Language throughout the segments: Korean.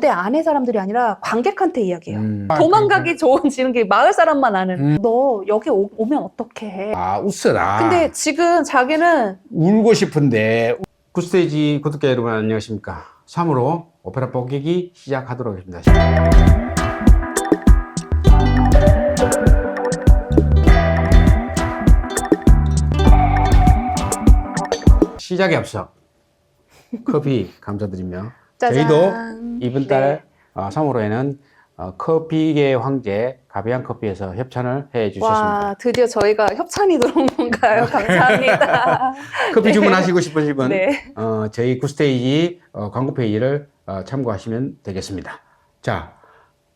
무대 안에 사람들이 아니라 관객한테 이야기해요. 도망가기 좋은 지금 마을 사람만 아는. 너 여기 오면 어떡해. 아, 웃어라. 근데 지금 자기는 울고 싶은데. 굿스테이지 구독자 여러분 안녕하십니까. 3으로 오페라 복귀기 시작하도록 하겠습니다. 시작에 앞서 커피 감사드리며 짜잔. 저희도 이번 달 네. 3월호에는 커피계 황제 가비앙 커피에서 협찬을 해 주셨습니다. 와, 드디어 저희가 협찬이 들어온 건가요? 감사합니다. 커피 네. 주문하시고 싶으신 분 네. 저희 굿스테이지 광고 페이지를 참고하시면 되겠습니다. 자,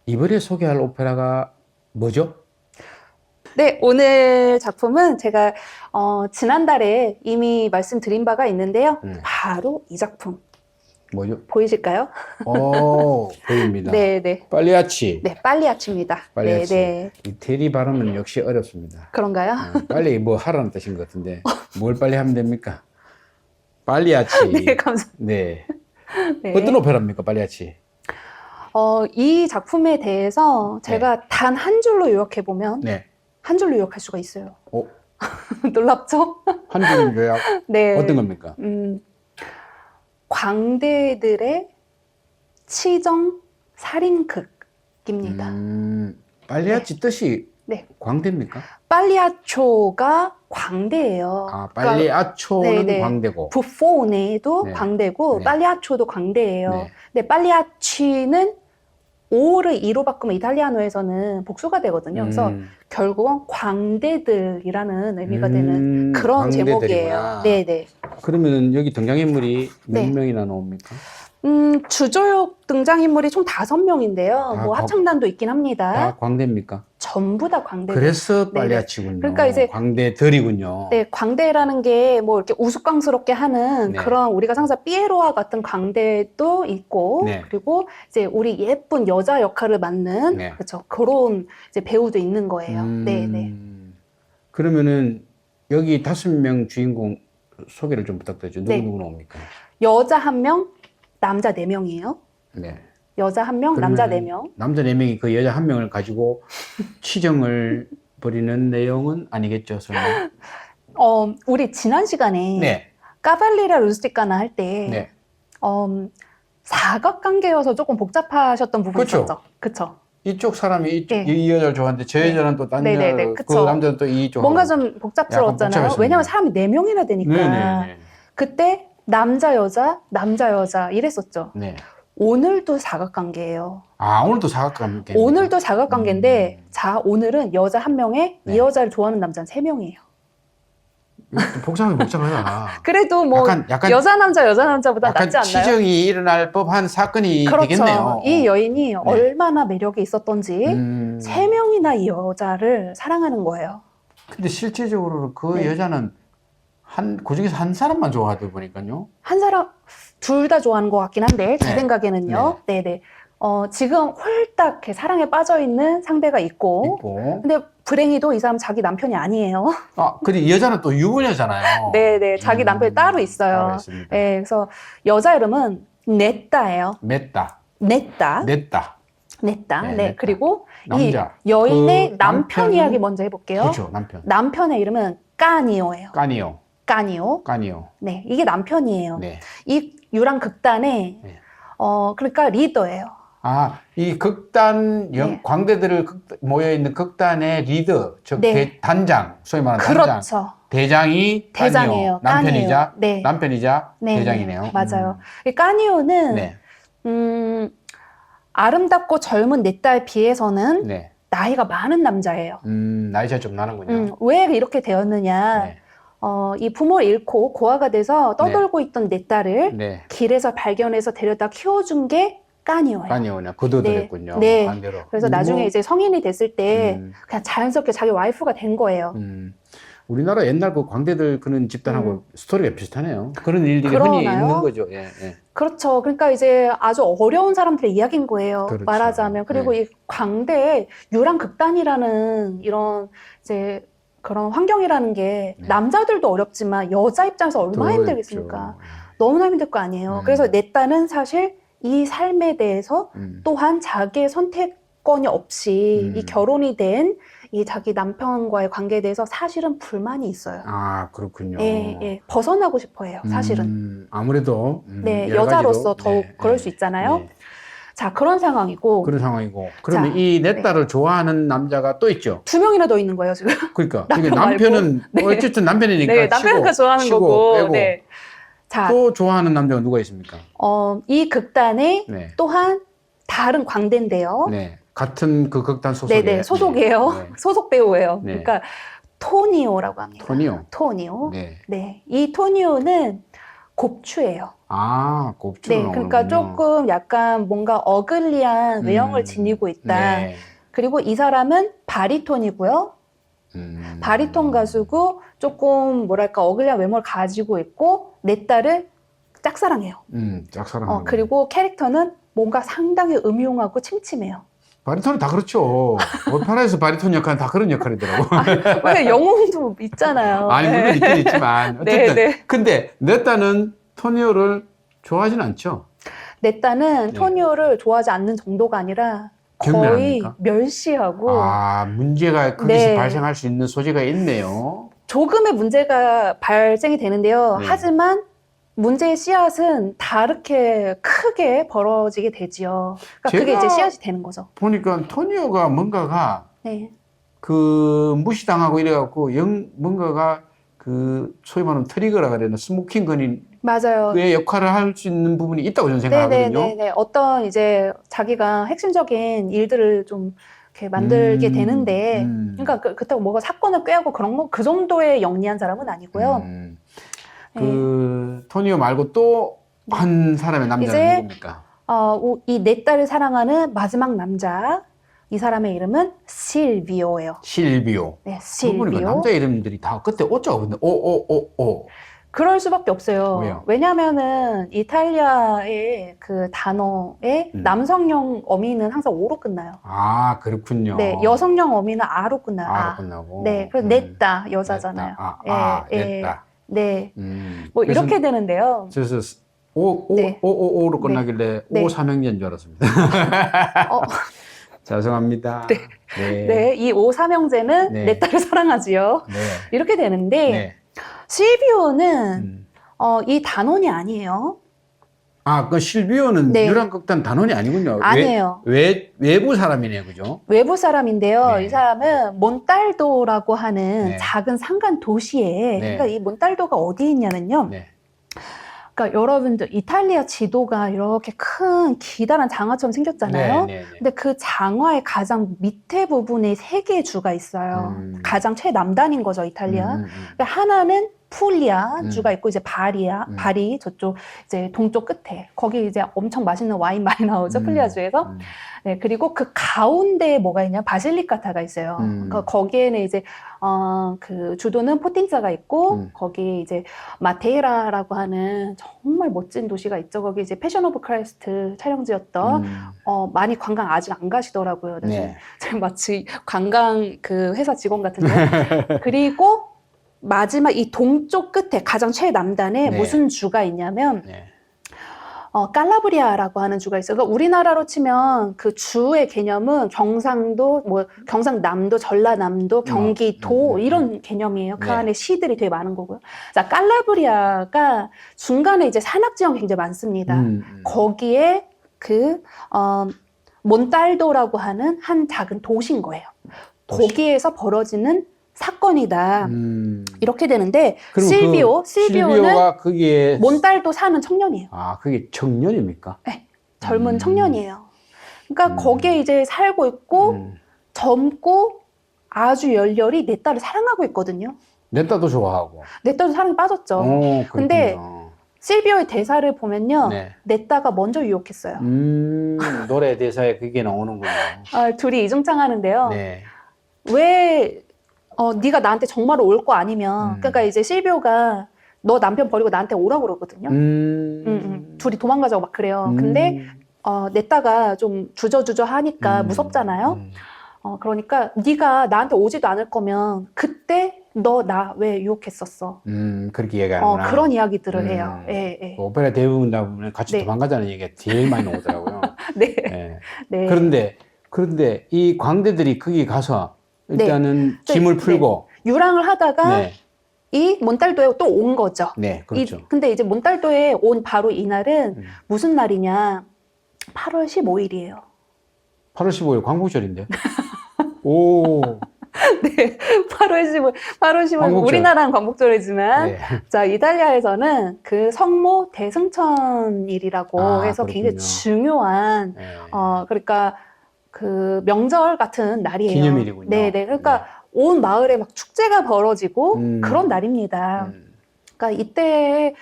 이번에 소개할 오페라가 뭐죠? 네, 오늘 작품은 제가 지난달에 이미 말씀드린 바가 있는데요. 바로 이 작품. 뭐죠? 보이실까요? 오, 보입니다. 네, 네. 빨리아치. 네, 빨리아치입니다. 빨리아치. 네, 네. 이태리 발음은 역시 어렵습니다. 그런가요? 빨리 뭐 하라는 뜻인 것 같은데 뭘 빨리 하면 됩니까? 빨리아치. 네, 감사합니다. 네. 네. 어떤 오페라입니까, 빨리아치? 이 작품에 대해서 제가 단 한 줄로 요약해보면 네. 한 줄로 요약할 수가 있어요. 오, 놀랍죠? 한 줄 요약. 네. 어떤 겁니까? 광대들의 치정 살인극입니다. 빨리아치 뜻이 네. 광대입니까? 빨리아초가 광대예요. 아, 빨리아초는 그러니까, 네네. 광대고. 부포네도 네. 광대고 네. 빨리아초도 광대예요. 네. 근데 빨리아치는 오를 이로 바꾸면 이탈리아노에서는 복수가 되거든요. 그래서 결국은 광대들이라는 의미가 되는 그런 광대들이구나. 제목이에요. 네네. 그러면 여기 등장인물이 몇 네. 명이나 나옵니까? 주조역 등장인물이 총 5명인데요. 뭐 합창단도 있긴 합니다. 다 광대입니까? 전부 다 광대. 그래서 빨리아치군요. 그러니까 이제 광대들이군요. 네, 광대라는 게 뭐 이렇게 우스꽝스럽게 하는 네. 그런 우리가 상상 삐에로와 같은 광대도 있고, 네. 그리고 이제 우리 예쁜 여자 역할을 맡는 네. 그렇죠. 그런 이제 배우도 있는 거예요. 네, 네. 그러면은 여기 5명 주인공 소개를 좀 부탁드리죠. 네. 누구 나옵니까? 여자 1명, 남자 4명이에요. 네. 여자 1명, 남자 4명. 남자 4명이 그 여자 1명을 가지고 치정을 벌이는 내용은 아니겠죠, 설마? 우리 지난 시간에 네. 까발리라 루스티카나 할 때 네. 사각관계여서 조금 복잡하셨던 부분이 그쵸. 있었죠. 그쵸? 이쪽 사람이 네. 이 여자를 좋아하는데 저 네. 여자는 또 딴 네네네, 여자, 그 그쵸. 남자는 또 이쪽. 뭔가 좀 복잡스러웠잖아요. 복잡했습니다. 왜냐면 사람이 4명이나 되니까. 네네네. 그때 남자 여자 이랬었죠. 네. 오늘도 사각관계예요. 아, 오늘도 사각관계. 오늘도 사각관계인데 자, 오늘은 여자 1명에 네. 이 여자를 좋아하는 남자는 3명이에요. 복잡하다. 그래도 뭐 약간 여자 남자보다 약간 낫지 않나요? 치정이 일어날 법한 사건이 그렇죠. 되겠네요. 이 여인이 얼마나 매력이 있었던지 3명이나 이 여자를 사랑하는 거예요. 근데 실제적으로 그 네. 여자는 그중에서 한 사람만 좋아하다 보니까요. 한 사람 둘 다 좋아하는 것 같긴 한데 제 네. 생각에는요. 네네. 지금 홀딱 이렇게 사랑에 빠져 있는 상대가 있고, 근데 불행히도 이 사람 자기 남편이 아니에요. 근데 이 여자는 또 유부녀잖아요. 네네. 자기 남편이 따로 있어요. 따로 있습니다. 네, 그래서 여자 이름은 넷다예요. 냈다. 넷다. 냈다. 넷다. 네, 네. 넷다. 그리고 남자. 이 여인의 그 남편 남편은- 이야기 먼저 해볼게요. 그렇죠, 남편. 남편의 이름은 까니오예요. 까니오. 까니오. 까니오. 네, 이게 남편이에요. 네. 이 유랑 극단의 네. 그러니까 리더예요. 이 극단 네. 광대들을 모여있는 극단의 리더, 즉 네. 단장, 소위 말하는 그렇죠. 단장. 대장이 대장이에요. 까니오. 까니오. 네. 남편이자 네, 대장이네요. 네, 맞아요. 이 까니오는 네. 아름답고 젊은 내 딸에 비해서는 네. 나이가 많은 남자예요. 나이 차이 좀 나는군요. 왜 이렇게 되었느냐? 네. 이 부모를 잃고 고아가 돼서 떠돌고 있던 내 딸을 네. 길에서 발견해서 데려다 키워준 게 까니오예요. 까니오냐. 거둬들였군요. 네. 반대로. 그래서 나중에 이제 성인이 됐을 때 그냥 자연스럽게 자기 와이프가 된 거예요. 우리나라 옛날 그 광대들 그런 집단하고 스토리가 비슷하네요. 그런 일들이 흔히 그러나요? 있는 거죠. 예, 예. 그렇죠. 그러니까 이제 아주 어려운 사람들의 이야기인 거예요. 그렇죠. 말하자면. 그리고 네. 이 광대의 유랑극단이라는 이런 이제 그런 환경이라는 게 네. 남자들도 어렵지만 여자 입장에서 얼마나 더 힘들겠습니까? 어렵죠. 너무나 힘들 거 아니에요. 그래서 내 딸은 사실 이 삶에 대해서 또한 자기의 선택권이 없이 이 결혼이 된 이 자기 남편과의 관계에 대해서 사실은 불만이 있어요. 아, 그렇군요. 예, 예. 벗어나고 싶어 해요, 사실은. 아무래도 네, 여러 여자로서 가지로, 더욱 네, 그럴 네, 수 있잖아요. 네. 자, 그런 상황이고. 그런 상황이고. 그러면 자, 이 내 네. 딸을 좋아하는 남자가 또 있죠. 2명이나 더 있는 거예요, 지금. 그러니까 남편 그게 남편은 말고. 네. 어쨌든 남편이니까 네, 남편이니까 좋아하는 치고 거고. 빼고. 네. 자, 또 좋아하는 남자가 누가 있습니까? 이 극단에 네. 또한 다른 광대인데요. 네. 같은 그 극단 소속에. 네네, 소속이에요. 네. 소속 배우예요. 네. 그러니까 토니오라고 합니다. 토니오. 토니오. 네. 네. 이 토니오는 곱추예요. 아, 곱추로 네, 그러니까 나오는군요. 조금 약간 뭔가 어글리한 외형을 지니고 있다. 네. 그리고 이 사람은 바리톤이고요. 바리톤 가수고 조금 뭐랄까 어글리한 외모를 가지고 있고 내 딸을 짝사랑해요. 짝사랑. 그리고 캐릭터는 뭔가 상당히 음흉하고 침침해요. 바리톤은 다 그렇죠. 오페라에서 바리톤 역할은 다 그런 역할이더라고. 왜 영웅도 있잖아요. 아니, 물론 있긴 있지만. 어쨌든. 네. 근데 내 딸은 토니오를 좋아하진 않죠. 내 딸은 네. 토니오를 좋아하지 않는 정도가 아니라 거의 경멸합니까? 멸시하고 아, 문제가 거기서 네. 발생할 수 있는 소지가 있네요. 조금의 문제가 발생이 되는데요. 네. 하지만 문제의 씨앗은 다르게 크게 벌어지게 되지요. 그러니까 그게 제가 이제 씨앗이 되는 거죠. 보니까 토니오가 뭔가가 네. 그 무시당하고 이래갖고 뭔가가 그 소위 말하면 트리거라 그래나 스모킹 건이 맞아요. 그의 역할을 할 수 있는 부분이 있다고 저는 생각하거든요. 네네네. 어떤 이제 자기가 핵심적인 일들을 좀 이렇게 만들게 되는데, 그러니까 그렇다고 뭐가 사건을 꾀하고 그런 거 그 정도의 영리한 사람은 아니고요. 그 토니오 말고 또 한 사람의 남자는 이제 누굽니까? 이 내 딸을 사랑하는 마지막 남자, 이 사람의 이름은 실비오예요. 실비오. 네, 그러니까 실비오. 남자 이름들이 다 끝에 오죠. 근데 오. 그럴 수밖에 없어요. 왜요? 왜냐하면은 이탈리아의 그 단어의 남성형 어미는 항상 오로 끝나요. 아, 그렇군요. 네, 여성형 어미는 아로 끝나요. 아로 끝나고. 네, 그래서 냈다 여자잖아요. 냈다. 네, 뭐 그래서 이렇게 되는데요. 그래서 네. 오로 끝나길래 네. 오삼형제인 줄 알았습니다. 죄송합니다. 네, 이 오삼형제는 네. 내 딸을 사랑하지요. 네. 이렇게 되는데 네. 실비오는 이 단원이 아니에요. 아, 그 실비오는 네. 유랑극단 단원이 아니군요. 아니에요. 외부 사람이네요, 그죠? 외부 사람인데요. 네. 이 사람은 몬탈도라고 하는 네. 작은 산간 도시에, 네. 그러니까 이 몬탈도가 어디에 있냐면요. 네. 그러니까 여러분들 이탈리아 지도가 이렇게 큰 기다란 장화처럼 생겼잖아요. 네. 근데 그 장화의 가장 밑에 부분에 3개의 주가 있어요. 가장 최남단인 거죠, 이탈리아. 그러니까 하나는 풀리아 주가 있고 이제 바리 저쪽 이제 동쪽 끝에 거기 이제 엄청 맛있는 와인 많이 나오죠, 풀리아 주에서. 네, 그리고 그 가운데에 뭐가 있냐, 바실리카타가 있어요. 그러니까 거기에는 이제 그 주도는 포틴자가 있고 거기 이제 마테이라라고 하는 정말 멋진 도시가 있죠. 거기 이제 패션 오브 크라이스트 촬영지였던 많이 관광 아직 안 가시더라고요. 그래서 네. 제가 마치 관광 그 회사 직원 같은데. 그리고 마지막 이 동쪽 끝에 가장 최남단에 네. 무슨 주가 있냐면 네. 칼라브리아라고 하는 주가 있어요. 그러니까 우리나라로 치면 그 주의 개념은 경상도, 뭐 경상남도, 전라남도, 경기도 이런 개념이에요. 그 네. 안에 시들이 되게 많은 거고요. 자, 칼라브리아가 중간에 이제 산악지형이 굉장히 많습니다. 거기에 그 몬탈도라고 하는 한 작은 도시인 거예요. 거기에서 벌어지는 사건이다. 이렇게 되는데 실비오는 실비오가 거기에 몬탈도 사는 청년이에요. 아, 그게 청년입니까? 네, 젊은 청년이에요. 그러니까 거기에 이제 살고 있고 젊고 아주 열렬히 내 딸을 사랑하고 있거든요. 내 딸도 좋아하고. 내 딸도 사랑에 빠졌죠. 근데 실비오의 대사를 보면요, 네. 내 딸가 먼저 유혹했어요. 노래 대사에 그게 나오는군요. 둘이 이중창하는데요. 네. 왜 네가 나한테 정말로 올 거 아니면, 그러니까 이제 실비오가 너 남편 버리고 나한테 오라고 그러거든요. 둘이 도망가자고 막 그래요. 근데 내 딸가 좀 주저주저 하니까 무섭잖아요. 그러니까 네가 나한테 오지도 않을 거면 그때 너 나 왜 유혹했었어? 그렇게 얘기하는구나. 그런 이야기들을 해요. 예, 예. 오페라 대부분 다 보면 같이 네. 도망가자는 얘기가 제일 많이 나오더라고요. 네. 예. 네. 그런데 이 광대들이 거기 가서 일단은 네. 짐을 네. 풀고 유랑을 하다가 네. 이 몬탈도에 또 온 거죠. 네, 그렇죠. 근데 이제 몬탈도에 온 바로 이날은 무슨 날이냐? 8월 15일이에요. 8월 15일 광복절인데. 오. 네, 8월 15일 광복절. 우리나라는 광복절이지만 네. 자, 이탈리아에서는 그 성모 대승천일이라고 해서 그렇군요. 굉장히 중요한 네. 그러니까 그 명절 같은 날이에요. 기념일이군요. 네, 네. 그러니까 온 마을에 막 축제가 벌어지고 그런 날입니다. 음. 그러니까 이때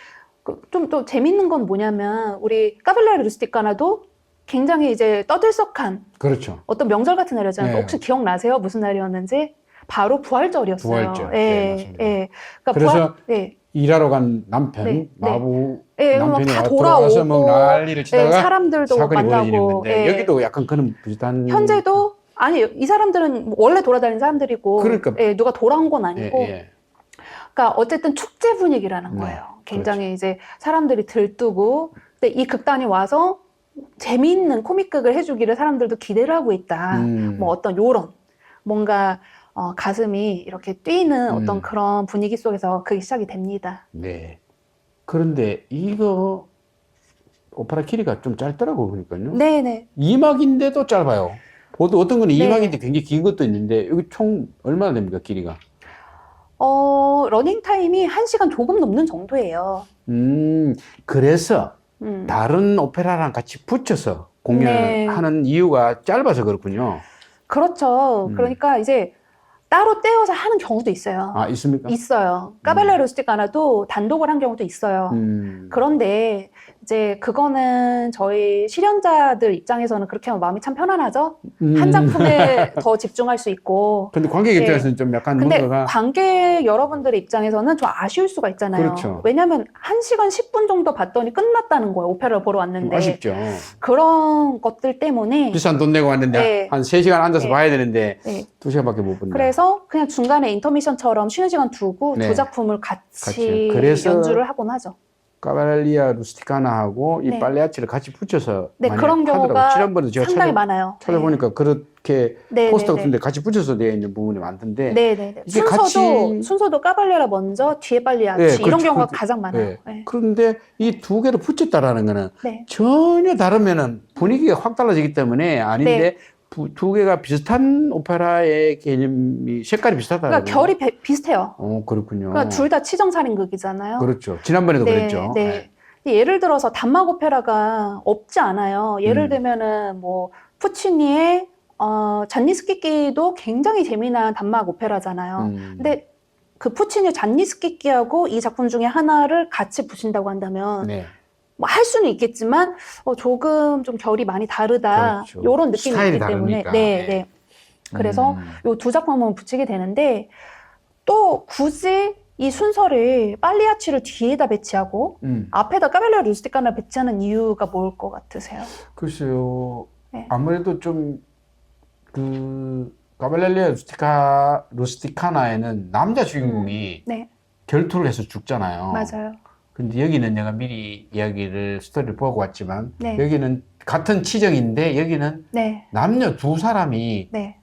좀 또 재밌는 건 뭐냐면 우리 까발레르 루스티카나도 굉장히 이제 떠들썩한 그렇죠. 어떤 명절 같은 날이었잖아요. 네. 혹시 기억나세요? 무슨 날이었는지? 바로 부활절이었어요. 부활절. 예, 네, 맞습니다. 예. 그러니까 그래서 예. 일하러 간 남편, 네, 마부 예, 남편이 다 돌아와서 뭐 돌아오고, 난리를 치다가 예, 사람들도 사건이 벌어지는 만나고, 건데 예. 여기도 약간 그런 비슷한 현재도 아니 이 사람들은 원래 돌아다니는 사람들이고, 그러니까. 예, 누가 돌아온 건 아니고, 예, 예. 그러니까 어쨌든 축제 분위기라는 네, 거예요. 굉장히 이제 사람들이 들뜨고, 근데 이 극단이 와서 재미있는 코믹극을 해주기를 사람들도 기대를 하고 있다. 뭐 어떤 요런 뭔가 가슴이 이렇게 뛰는 어떤 그런 분위기 속에서 그게 시작이 됩니다. 네. 그런데 이거 오페라 길이가 좀 짧더라고 보니까요. 네네. 2막인데도 짧아요. 보통 어떤 거는 네. 2막인데 굉장히 긴 것도 있는데 여기 총 얼마나 됩니까 길이가? 러닝 타임이 1시간 조금 넘는 정도예요. 그래서 음. 다른 오페라랑 같이 붙여서 공연을 네. 하는 이유가 짧아서 그렇군요. 그렇죠. 그러니까 이제 따로 떼어서 하는 경우도 있어요. 아, 있습니까? 있어요. 까발레 루스티카나도 단독을 한 경우도 있어요. 그런데 이제 그거는 저희 실현자들 입장에서는 그렇게 하면 마음이 참 편안하죠. 한 작품에 더 집중할 수 있고. 근데 관객 네. 입장에서는 좀 약간 근데 뭔가가 관객 여러분들의 입장에서는 좀 아쉬울 수가 있잖아요. 그렇죠. 왜냐하면 1시간 10분 정도 봤더니 끝났다는 거예요. 오페라를 보러 좀 왔는데. 아쉽죠. 그런 것들 때문에 비싼 돈 내고 왔는데 네. 한 3시간 앉아서 네. 봐야 되는데 네. 2시간밖에 못 본다. 그래서 그냥 중간에 인터미션처럼 쉬는 시간 두고 네. 두 작품을 같이 같이. 그래서 연주를 하곤 하죠. 까발리아 루스티카나하고 이 네. 팔레아치를 같이 붙여서 네, 많이 그런 하더라고요. 경우가 지난번에 제가 상당히 많아요. 찾아보니까 그렇게 네, 포스터 네, 같은데 같이 붙여서 되어 있는 부분이 많던데 네네네. 이게 순서도 까발레라 먼저 뒤에 빨리아치 네, 이런 그렇죠. 경우가 그렇죠. 가장 많아요. 네. 네. 그런데 이 두 개를 붙였다라는 거는 네. 전혀 다르면은 분위기가 확 달라지기 때문에 아닌데 네. 두 개가 비슷한 오페라의 개념이 색깔이 비슷하다는 그러니까 결이 비슷해요. 그렇군요. 그러니까 둘 다 치정살인극이잖아요. 그렇죠. 지난번에도 네, 그랬죠. 네. 예를 들어서 단막 오페라가 없지 않아요. 예를 들면은 뭐 푸치니의 잔니스키끼도 굉장히 재미난 단막 오페라잖아요. 근데 그 푸치니의 잔니스키끼하고 이 작품 중에 하나를 같이 붙인다고 한다면 네. 뭐 할 수는 있겠지만 조금 좀 결이 많이 다르다. 그렇죠. 이런 느낌이 스타일이 있기 때문에 다르니까. 네, 네. 네. 그래서 요 두 작품은 붙이게 되는데 또 굳이 이 순서를 빨리아치를 뒤에다 배치하고 앞에다 까벨레 루스티카나 배치하는 이유가 뭘 것 같으세요? 글쎄요. 네. 아무래도 좀 그 까발렐리아 루스티카나에는 남자 주인공이 네, 결투를 해서 죽잖아요. 맞아요. 근데 여기는 내가 미리 스토리를 보고 왔지만 네. 여기는 같은 치정인데 여기는 네, 남녀 두 사람이 네,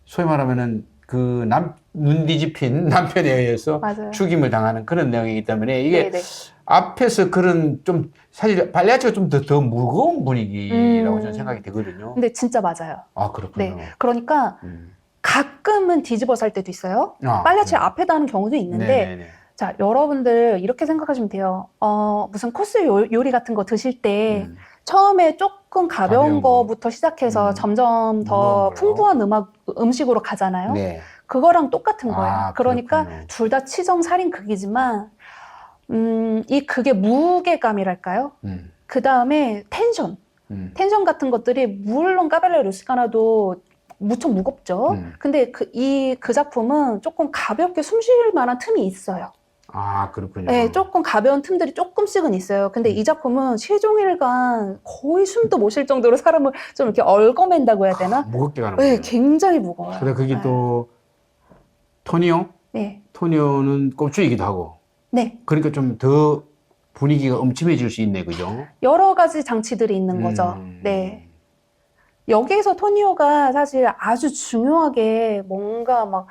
소위 말하면은 그 눈 뒤집힌 남편에 의해서 맞아요. 죽임을 당하는 그런 내용이기 때문에 이게 네, 네. 앞에서 그런 좀 사실 발레아치가 좀 더 무거운 분위기라고 저는 생각이 되거든요. 근데 진짜 맞아요. 아, 그렇군요. 네, 그러니까 가끔은 뒤집어 살 때도 있어요. 아, 빨리아치 앞에다 하는 경우도 있는데 네네네. 자, 여러분들 이렇게 생각하시면 돼요. 무슨 코스 요리 같은 거 드실 때 처음에 조금 가벼운 가벼운 거. 거부터 시작해서 점점 더 무거운 걸로. 풍부한 음식으로 가잖아요. 네. 그거랑 똑같은 거예요. 아, 그러니까 그렇군요. 둘 다 치정살인극이지만 이 극의 무게감이랄까요? 그 다음에 텐션 같은 것들이 물론 까벨레 루스카나도 무척 무겁죠. 근데 그 작품은 조금 가볍게 숨 쉴 만한 틈이 있어요. 아, 그렇군요. 네, 조금 가벼운 틈들이 조금씩은 있어요. 근데 이 작품은 시종일관 거의 숨도 못 쉴 정도로 사람을 좀 이렇게 얽어맨다고 해야 되나? 무겁게 가는 네, 거예요. 굉장히 무거워요. 그래서 그게 네. 또 토니오 네. 토니오는 꼽주이기도 하고. 네. 그러니까 좀 더 분위기가 음침해질 수 있네, 그죠? 여러 가지 장치들이 있는 거죠. 네. 여기에서 토니오가 사실 아주 중요하게 뭔가 막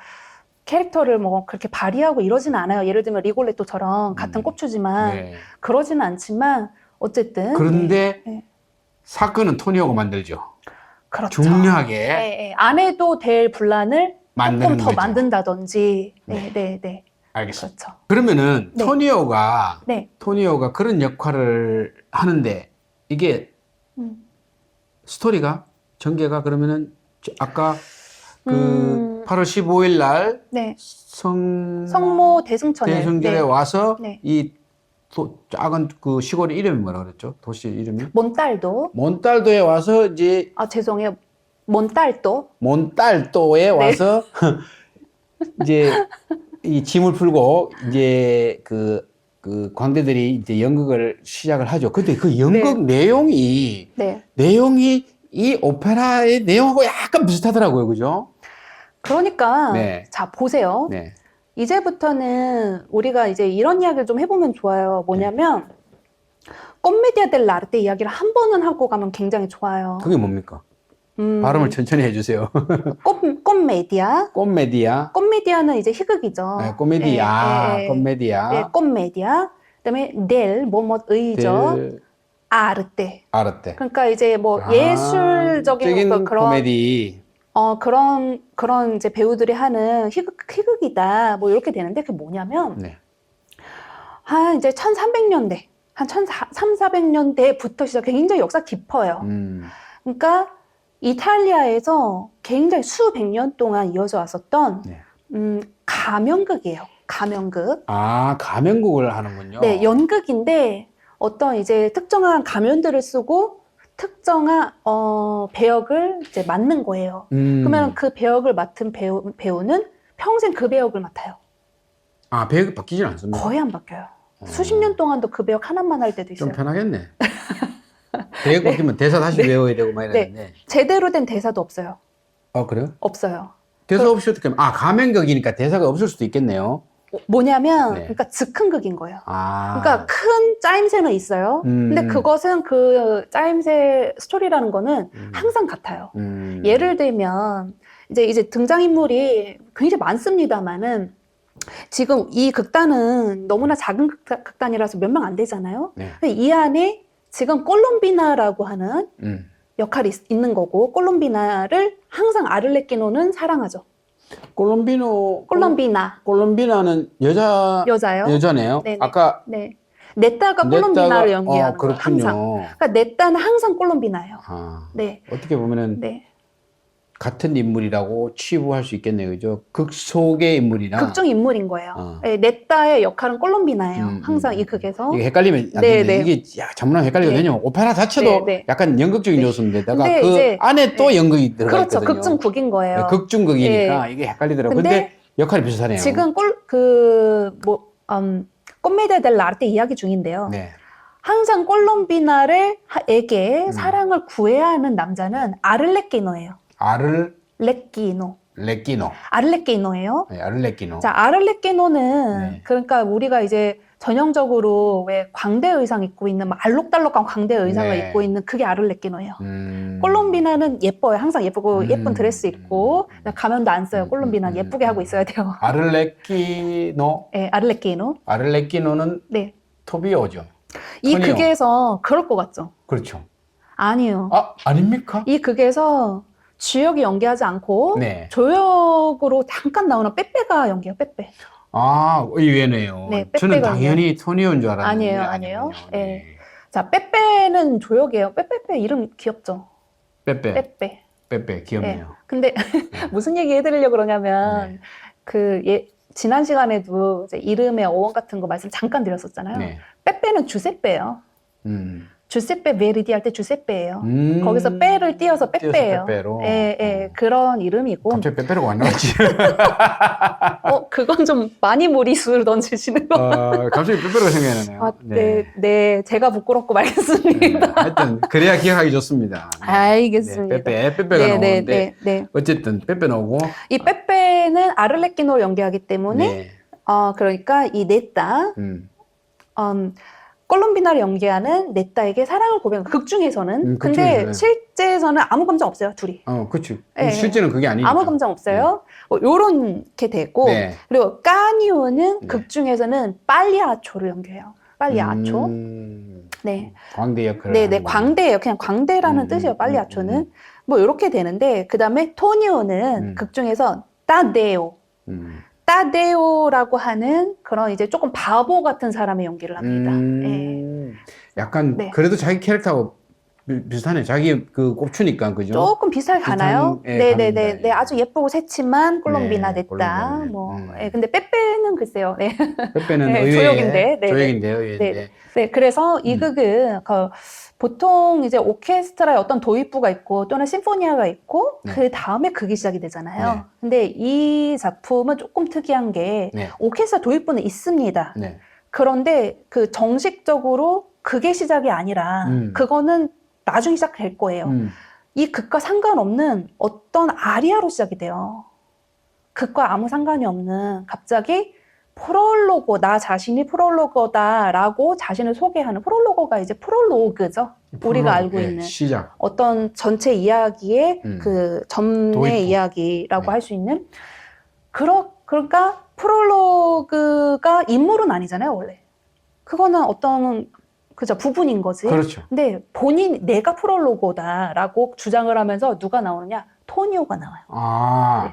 캐릭터를 뭐 그렇게 발휘하고 이러지는 않아요. 예를 들면 리골레토처럼 같은 꼽주지만 네. 그러지는 않지만 어쨌든 그런데 네. 사건은 토니오가 만들죠. 그렇죠. 중요하게 네, 네. 안 해도 될 분란을 만드는 조금 더 거죠. 만든다든지. 네. 네, 네, 네. 알겠습니다. 그렇죠. 그러면은 네. 토니오가 네. 그런 역할을 하는데 이게 음. 스토리가 전개가 그러면은 아까 그 음. 8월 15일 날 네. 성모 성모 대승천을 대성전에 네. 와서 네. 이 작은 그 시골의 이름이 뭐라 그랬죠? 도시 이름이? 몬딸도. 몬딸도에 와서 이제 아, 죄송해요. 몬딸도. 몬딸도에 네. 와서 이제 이 짐을 풀고 이제 그 광대들이 이제 연극을 시작을 하죠. 근데 그 연극 내용이 네. 이 오페라의 내용하고 약간 비슷하더라고요. 그죠? 그러니까 네. 자, 보세요. 네. 이제부터는 우리가 이제 이런 이야기를 좀 해보면 좋아요. 뭐냐면 콤메디아 델 라르테 이야기를 한 번은 하고 가면 굉장히 좋아요. 그게 뭡니까? 발음을 천천히 해주세요. 콤메디아. 꼼메디아. 는 이제 희극이죠. 네, 코미디아. 예, 예. 꼼메디아. 예, 콤메디아. 그다음에 델 뭐뭐의죠. 델 아르테. 아르테. 그러니까 이제 뭐 아, 예술적인 어떤 그런 코미디. 그런 이제 배우들이 하는 희극이다. 뭐 이렇게 되는데 그게 뭐냐면 네. 한 이제 1300년대, 한 1400년대부터 시작해 굉장히 역사 깊어요. 그러니까 이탈리아에서 굉장히 수백 년 동안 이어져 왔었던 네. 가면극이에요. 가면극. 아, 가면국을 하는군요. 네, 연극인데 어떤 이제 특정한 가면들을 쓰고 특정한 배역을 이제 맡는 거예요. 그러면 그 배역을 맡은 배우는 평생 그 배역을 맡아요. 아, 배역이 바뀌진 않습니다. 거의 안 바뀌어요. 수십 년 동안도 그 배역 하나만 할 때도 있어요. 좀 편하겠네. 배역 바뀌면 대사 다시 외워야 되고 막 이러는데. 제대로 된 대사도 없어요. 그래요? 없어요. 대사 없이 어떻게 하면, 가면극이니까 대사가 없을 수도 있겠네요. 뭐냐면, 네. 그러니까 즉흥극인 거예요. 아. 그러니까 큰 짜임새는 있어요. 근데 그것은 그 짜임새 스토리라는 거는 항상 같아요. 예를 들면, 이제 등장인물이 굉장히 많습니다만은, 지금 이 극단은 너무나 작은 극단이라서 몇 명 안 되잖아요. 네. 근데 이 안에 지금 콜롬비나라고 하는 역할이 있는 거고, 콜롬비나를 항상 아를레키노는 사랑하죠. 콜롬비나는 여자요? 여자네요. 네네. 아까 네. 넷다가 콜롬비나를 연기하는 거예요. 그렇군요. 항상. 그러니까 넷다는 항상 콜롬비나예요. 네. 어떻게 보면은 네. 같은 인물이라고 취부할 수 있겠네요. 그죠? 극 속의 인물이나 극중 인물인 거예요. 네, 넷다의 역할은 콜롬비나예요. 항상 이 극에서. 이게 헷갈리면 안 네, 되는데 네. 이게 전문용 헷갈리거든요. 네. 오페라 자체도 네, 네. 약간 연극적인 네. 요소인데다가 근데 그 이제 안에 또 연극이 들어가 그렇죠. 있거든요. 극중극인 거예요. 네, 극중극이니까 이게 헷갈리더라고요. 근데 역할이 비슷하네요. 지금 콤메디아 델라르테 이야기 중인데요. 네. 항상 콜롬비나에게 사랑을 구해야 하는 남자는 아를레키노예요. 아를레키노예요. 네, 아를레키노. 자, 아를레키노는 네. 그러니까 우리가 이제 전형적으로 왜 광대 의상 입고 있는 막 알록달록한 광대 의상을 네. 입고 있는 그게 아를레키노예요. 콜롬비나는 예뻐요. 항상 예쁘고 예쁜 드레스 입고 가면도 안 써요. 콜롬비나는 예쁘게 하고 있어야 돼요. 아를레키노. 네, 아를레키노. 아를레키노는 네. 토비오죠. 이 토니오. 극에서 그럴 것 같죠? 그렇죠. 아니요. 아닙니까? 이 극에서 주역이 연기하지 않고 네. 조역으로 잠깐 나오는 빼빼가 연기해요. 빼빼. 의외네요. 네, 저는 빼빼가 당연히 토니오인 줄 알았는데 아니에요. 아니군요. 네. 자, 빼빼는 조역이에요. 빼빼빼 이름 귀엽죠? 빼빼 빼빼. 귀엽네요. 근데 무슨 얘기 해드리려고 그러냐면 지난 시간에도 이제 이름의 어원 같은 거 말씀 잠깐 드렸었잖아요. 네. 빼빼는 주세빼예요. 주세페 베르디 할 때 주세페예요. 거기서 빼를 띄어서 빼빼예요. 빼빼로. 예, 예, 그런 이름이고. 갑자기 빼빼로가 안 나왔지. 그건 좀 많이 무리수를 던지시는 거. 갑자기 빼빼로가 생각나네요. 아, 네, 제가 부끄럽고 말겠습니다. 하여튼 그래야 기억하기 좋습니다. 알겠습니다. 빼빼가 나오는데 네. 어쨌든 빼빼 나오고 이 빼빼는 아르레키노를 연기하기 때문에 네. 그러니까 이 넷다 콜롬비나를 연기하는 넷다에게 사랑을 고백한 극 중에서는 근데 극중에서는. 실제에서는 아무 감정 없어요, 둘이. 그렇지. 네. 실제는 그게 아니니까. 아무 감정 없어요. 요렇게 되고 네. 그리고 까니오는 네. 극 중에서는 빨리아초를 연기해요. 빨리아초. 네. 광대 역할을. 네, 하는 광대예요. 그냥 광대라는 뜻이에요. 빨리아초는. 뭐 이렇게 되는데 그다음에 토니오는 극 중에서 따데오. 따데오라고 하는 그런 이제 조금 바보 같은 사람의 연기를 합니다. 네. 약간 네. 그래도 자기 캐릭터하고 비슷하네. 자기 그 꼽추니까 그죠? 조금 비슷하게 가나요? 예, 네네네. 네, 아주 예쁘고 새침한 콜롬비나 네, 냈다. 콜롬비나 뭐, 네. 예, 근데 빼빼는 글쎄요. 네. 빼빼는 네, 의외의 조역인데. 네, 조역인데요. 의외인데. 네, 그래서 이 극은 보통 이제 오케스트라에 어떤 도입부가 있고 또는 심포니아가 있고 네. 그 다음에 극이 시작이 되잖아요. 네. 근데 이 작품은 조금 특이한 게 네. 오케스트라 도입부는 있습니다. 네. 그런데 그 정식적으로 극의 시작이 아니라 그거는 나중에 시작될 거예요. 이 극과 상관없는 어떤 아리아로 시작이 돼요. 극과 아무 상관이 없는 갑자기 프롤로고, 나 자신이 프롤로거다라고 자신을 소개하는 프롤로거가 이제 프롤로그죠. 우리가 알고 예, 있는 시작. 어떤 전체 이야기의 그 전의 도입부. 이야기라고 네. 할 수 있는 그러니까 프롤로그가 인물은 아니잖아요, 원래. 그거는 어떤 그죠 부분인 거지. 그렇죠. 근데 내가 프롤로거다라고 주장을 하면서 누가 나오느냐? 토니오가 나와요.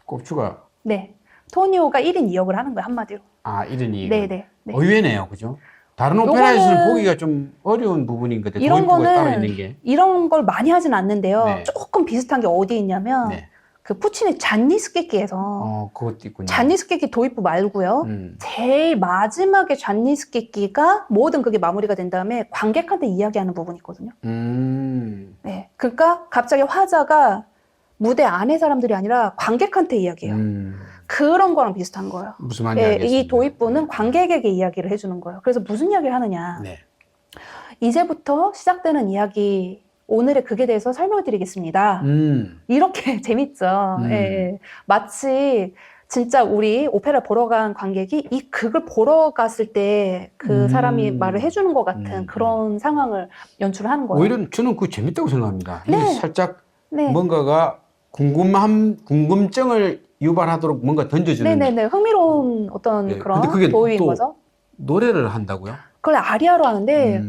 꼽추가. 네. 토니오가 1인 2역을 하는 거예요, 한마디로. 1인 2역. 네네. 네. 의외네요, 그죠? 다른 오페라에서는 보기가 좀 어려운 부분인 것 같아요. 이런 도입부가 따로 거는 있는 게. 이런 걸 많이 하진 않는데요. 네. 조금 비슷한 게 어디에 있냐면 네. 그 푸치니 잔니스케키에서 그것도 있군요. 잔니스케키 도입부 말고요. 제일 마지막에 잔니스케키가 모든 그게 마무리가 된 다음에 관객한테 이야기하는 부분이 있거든요. 네. 그러니까 갑자기 화자가 무대 안의 사람들이 아니라 관객한테 이야기해요. 그런 거랑 비슷한 거예요. 무슨 말인지 알겠습니다. 이 도입부는 관객에게 이야기를 해주는 거예요. 그래서 무슨 이야기를 하느냐. 네. 이제부터 시작되는 이야기, 오늘의 극에 대해서 설명을 드리겠습니다. 이렇게 재밌죠. 예. 마치 진짜 우리 오페라 보러 간 관객이 이 극을 보러 갔을 때 그 사람이 말을 해주는 것 같은 그런 상황을 연출을 하는 거예요. 오히려 저는 그거 재밌다고 생각합니다. 네. 이게 살짝 네. 뭔가가 궁금증을 유발하도록 뭔가 던져주는. 네네네. 흥미로운 어떤 네. 그런 근데 그게 도입인 또 거죠. 노래를 한다고요? 그걸 아리아로 하는데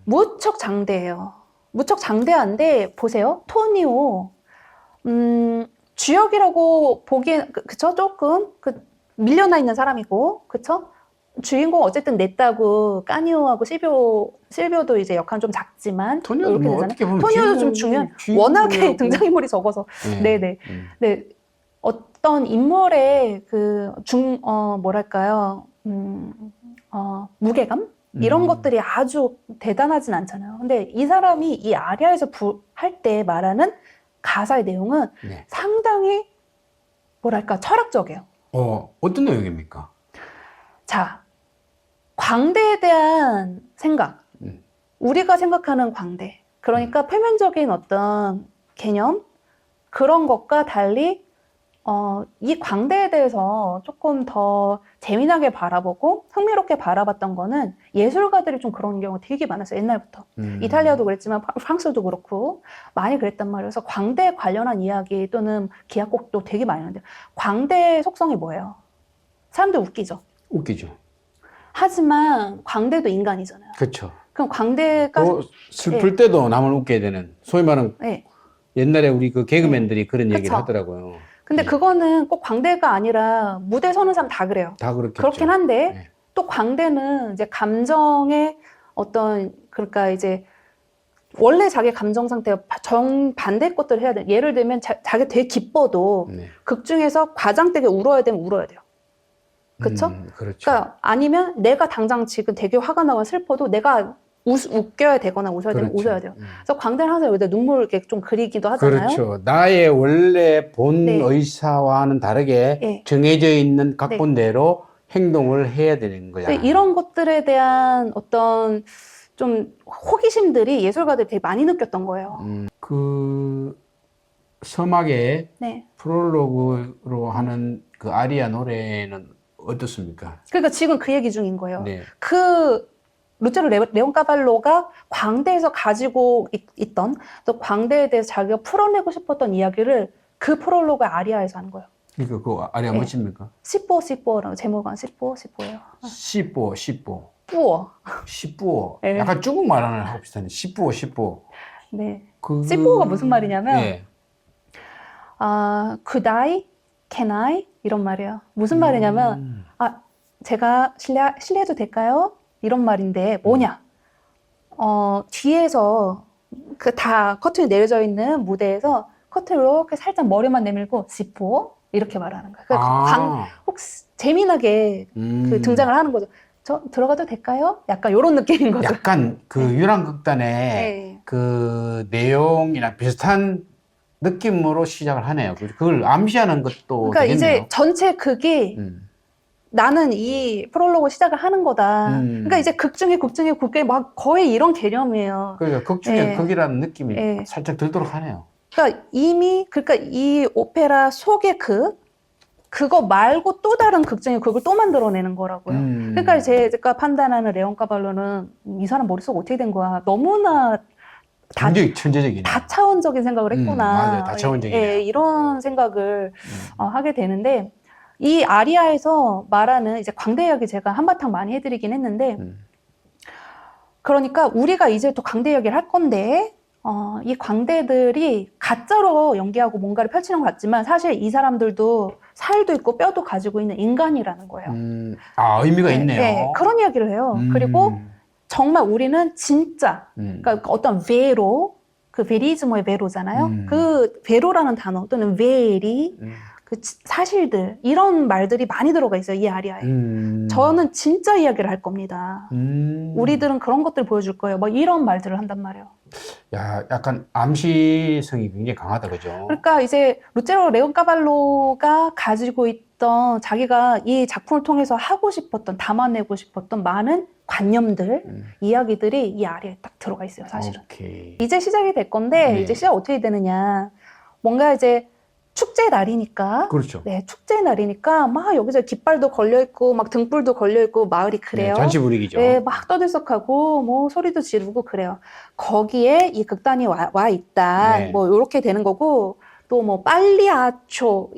무척 장대해요. 무척 장대한데 보세요. 토니오 주역이라고 보기엔 그쵸? 조금 밀려나 있는 사람이고 그쵸? 주인공 어쨌든 냈다고 까니오하고 실비오도 이제 역할은 좀 작지만 토니오도 이렇게 뭐 되잖아요. 어떻게 보면 토니오도 좀 중요한 워낙에 등장인물이 적어서 네네. 네. 어떤 인물의 뭐랄까요 무게감 이런 것들이 아주 대단하진 않잖아요. 근데 이 사람이 이 아리아에서 할 때 말하는 가사의 내용은 네. 상당히 뭐랄까 철학적이에요. 어떤 내용입니까? 자, 광대에 대한 생각. 우리가 생각하는 광대. 그러니까 표면적인 어떤 개념 그런 것과 달리 이 광대에 대해서 조금 더 재미나게 바라보고 흥미롭게 바라봤던 거는 예술가들이 좀 그런 경우가 되게 많았어요. 옛날부터. 이탈리아도 그랬지만 프랑스도 그렇고 많이 그랬단 말이에요. 그래서 광대에 관련한 이야기 또는 기악곡도 되게 많이 하는데 광대의 속성이 뭐예요? 사람들 웃기죠. 웃기죠. 하지만 광대도 인간이잖아요. 그렇죠. 그럼 광대가 슬플 때도 남을 웃게 해야 되는 소위 말하는 네. 옛날에 우리 그 개그맨들이 그런 얘기를 그쵸. 하더라고요. 근데 그거는 꼭 광대가 아니라 무대 서는 사람 다 그래요. 다 그렇겠죠. 그렇긴 한데 네. 또 광대는 이제 감정의 어떤 그러니까 이제 원래 자기 감정 상태가 정반대 것들을 해야 돼. 예를 들면 자기가 되게 기뻐도 네. 극 중에서 과장되게 울어야 되면 울어야 돼요. 그렇죠? 그렇죠. 그러니까 아니면 내가 당장 지금 되게 화가 나고 슬퍼도 내가 웃겨야 되거나 웃어야 되면 그렇죠. 웃어야 돼요. 그래서 광대는 항상 여기다 눈물 이렇게 좀 그리기도 하잖아요. 그렇죠. 나의 원래 본 네. 의사와는 다르게 네. 정해져 있는 각본대로 행동을 해야 되는 거야. 근데 이런 것들에 대한 어떤 좀 호기심들이 예술가들이 되게 많이 느꼈던 거예요. 그 서막의 네. 프롤로그로 하는 그 아리아 노래는 어떻습니까? 그러니까 지금 그 얘기 중인 거예요. 네. 그 루체로 레온 까발로가 광대에서 가지고 있던 또 광대에 대해서 자기가 풀어내고 싶었던 이야기를 그 프롤로그 아리아에서 하는 거예요. 그러니까 그 아리아 네. 뭐십니까? 시뽀라고 제목은 시뽀예요. 시뽀. 뿌어. 시뿌어. 네. 약간 중국말하는 하고 비슷하네. 시뿌어. 네. 그... 시뽀가 무슨 말이냐면 네. could I? Can I? 이런 말이에요. 무슨 말이냐면 제가 실례해도 될까요? 이런 말인데 뭐냐? 뒤에서 그 다 커튼이 내려져 있는 무대에서 커튼을 이렇게 살짝 머리만 내밀고 시뽀 이렇게 말하는 거예요. 그러니까 혹시 재미나게 그 등장을 하는 거죠. 저 들어가도 될까요? 약간 이런 느낌인 거죠. 약간 그 유랑극단의 네. 그 내용이랑 비슷한 느낌으로 시작을 하네요. 그걸 암시하는 것도 그러니까 되겠네요. 이제 전체 극이 나는 이 프롤로그 시작을 하는 거다. 그러니까 이제 극 중에 막 거의 이런 개념이에요. 그러니까 극 중에 네. 극이라는 느낌이 네. 살짝 들도록 하네요. 그러니까 이 오페라 속의 그거 말고 또 다른 극 중에 극을 또 만들어내는 거라고요. 그러니까 제가 판단하는 레온 까발로는 이 사람 머릿속 어떻게 된 거야. 너무나 굉장히 천재적이네. 다차원적인 생각을 했구나. 맞아요. 다차원적이네요. 예, 이런 생각을 하게 되는데 이 아리아에서 말하는 이제 광대 이야기 제가 한바탕 많이 해드리긴 했는데 그러니까 우리가 이제 또 광대 이야기를 할 건데 이 광대들이 가짜로 연기하고 뭔가를 펼치는 것 같지만 사실 이 사람들도 살도 있고 뼈도 가지고 있는 인간이라는 거예요. 의미가 있네요. 네, 그런 이야기를 해요. 그리고 정말 우리는 진짜 그러니까 어떤 베로 그 베리즈모의 베로잖아요. 그 베로라는 단어 또는 베리 그 사실들 이런 말들이 많이 들어가 있어요. 이 아리아에. 저는 진짜 이야기를 할 겁니다. 우리들은 그런 것들 보여줄 거예요. 뭐 이런 말들을 한단 말이에요. 야, 약간 암시성이 굉장히 강하다, 그죠? 그러니까 이제 루체로 레온 까발로가 가지고 있던 자기가 이 작품을 통해서 하고 싶었던 담아내고 싶었던 많은 관념들, 이야기들이 이 아리아에 딱 들어가 있어요, 사실은. 오케이. 이제 시작이 될 건데 네. 이제 시작 어떻게 되느냐? 뭔가 이제 축제 날이니까. 그렇죠. 네, 축제 날이니까 막 여기서 깃발도 걸려 있고 막 등불도 걸려 있고 마을이 그래요. 네, 잔치 분위기죠. 네, 막 떠들썩하고 뭐 소리도 지르고 그래요. 거기에 이 극단이 와 있다. 네. 뭐 이렇게 되는 거고 또 뭐 빨리아초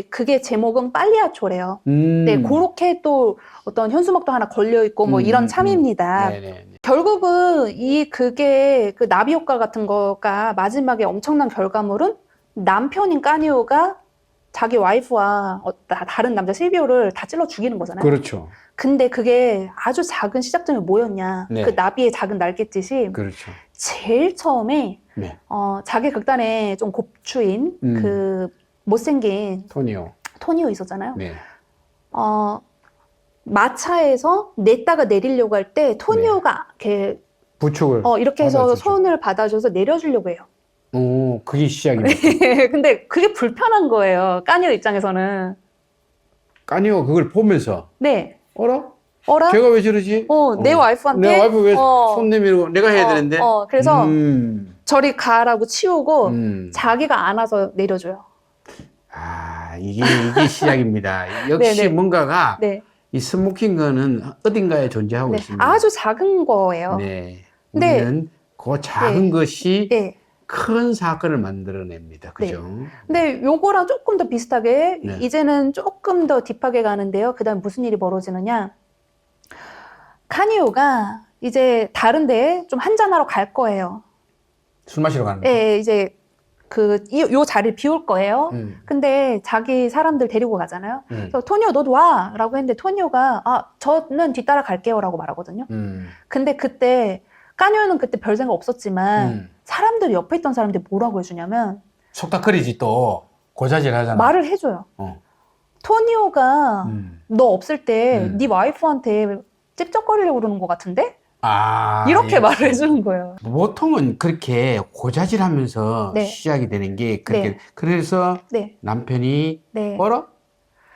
그게 제목은 빨리아초래요. 네, 그렇게 또 어떤 현수막도 하나 걸려 있고 뭐 이런 참입니다. 결국은 이 그게 그 나비 효과 같은 거가 마지막에 엄청난 결과물은 남편인 까니오가 자기 와이프와 다른 남자 실비오를 다 찔러 죽이는 거잖아요. 그렇죠. 근데 그게 아주 작은 시작점이 뭐였냐. 네. 그 나비의 작은 날갯짓이 그렇죠. 제일 처음에 네. 자기 극단에 좀 곱추인 그 못생긴 토니오 있었잖아요. 네. 마차에서 냈다가 내리려고 할 때 토니오가 이렇게 부축을 이렇게 해서 받아주죠. 손을 받아줘서 내려주려고 해요. 오, 그게 시작입니다. 근데 그게 불편한 거예요. 까니오 입장에서는. 까니오 그걸 보면서 네. 어라? 제가 왜 저러지? 내 와이프한테 내 와이프 왜 손 내밀고 내가 해야 되는데? 그래서 저리 가라고 치우고 자기가 안아서 내려줘요. 이게 시작입니다. 역시 네네. 뭔가가 네. 이 스모킹 거는 어딘가에 존재하고 네. 있습니다. 아주 작은 거예요. 네. 근데- 우리는 그 작은 것이 네. 큰 사건을 만들어냅니다. 그죠? 근데 요거랑 조금 더 비슷하게 네. 이제는 조금 더 딥하게 가는데요. 그 다음 무슨 일이 벌어지느냐. 카니오가 이제 다른 데에 좀 한잔하러 갈 거예요. 술 마시러 가는 거예요? 네, 이제 요 자리를 비울 거예요. 근데 자기 사람들 데리고 가잖아요. 그래서 토니오 너도 와! 라고 했는데 토니오가 저는 뒤따라 갈게요 라고 말하거든요. 근데 그때 까니오는 그때 별 생각 없었지만 사람들 옆에 있던 사람들이 뭐라고 해주냐면 속닥거리지 또 고자질 하잖아. 말을 해줘요. 토니오가 너 없을 때 네 와이프한테 찝쩍거리려고 그러는 것 같은데? 이렇게 예. 말을 해주는 거예요. 보통은 그렇게 고자질하면서 네. 시작이 되는 게 그렇게 네. 그래서 네. 남편이 네.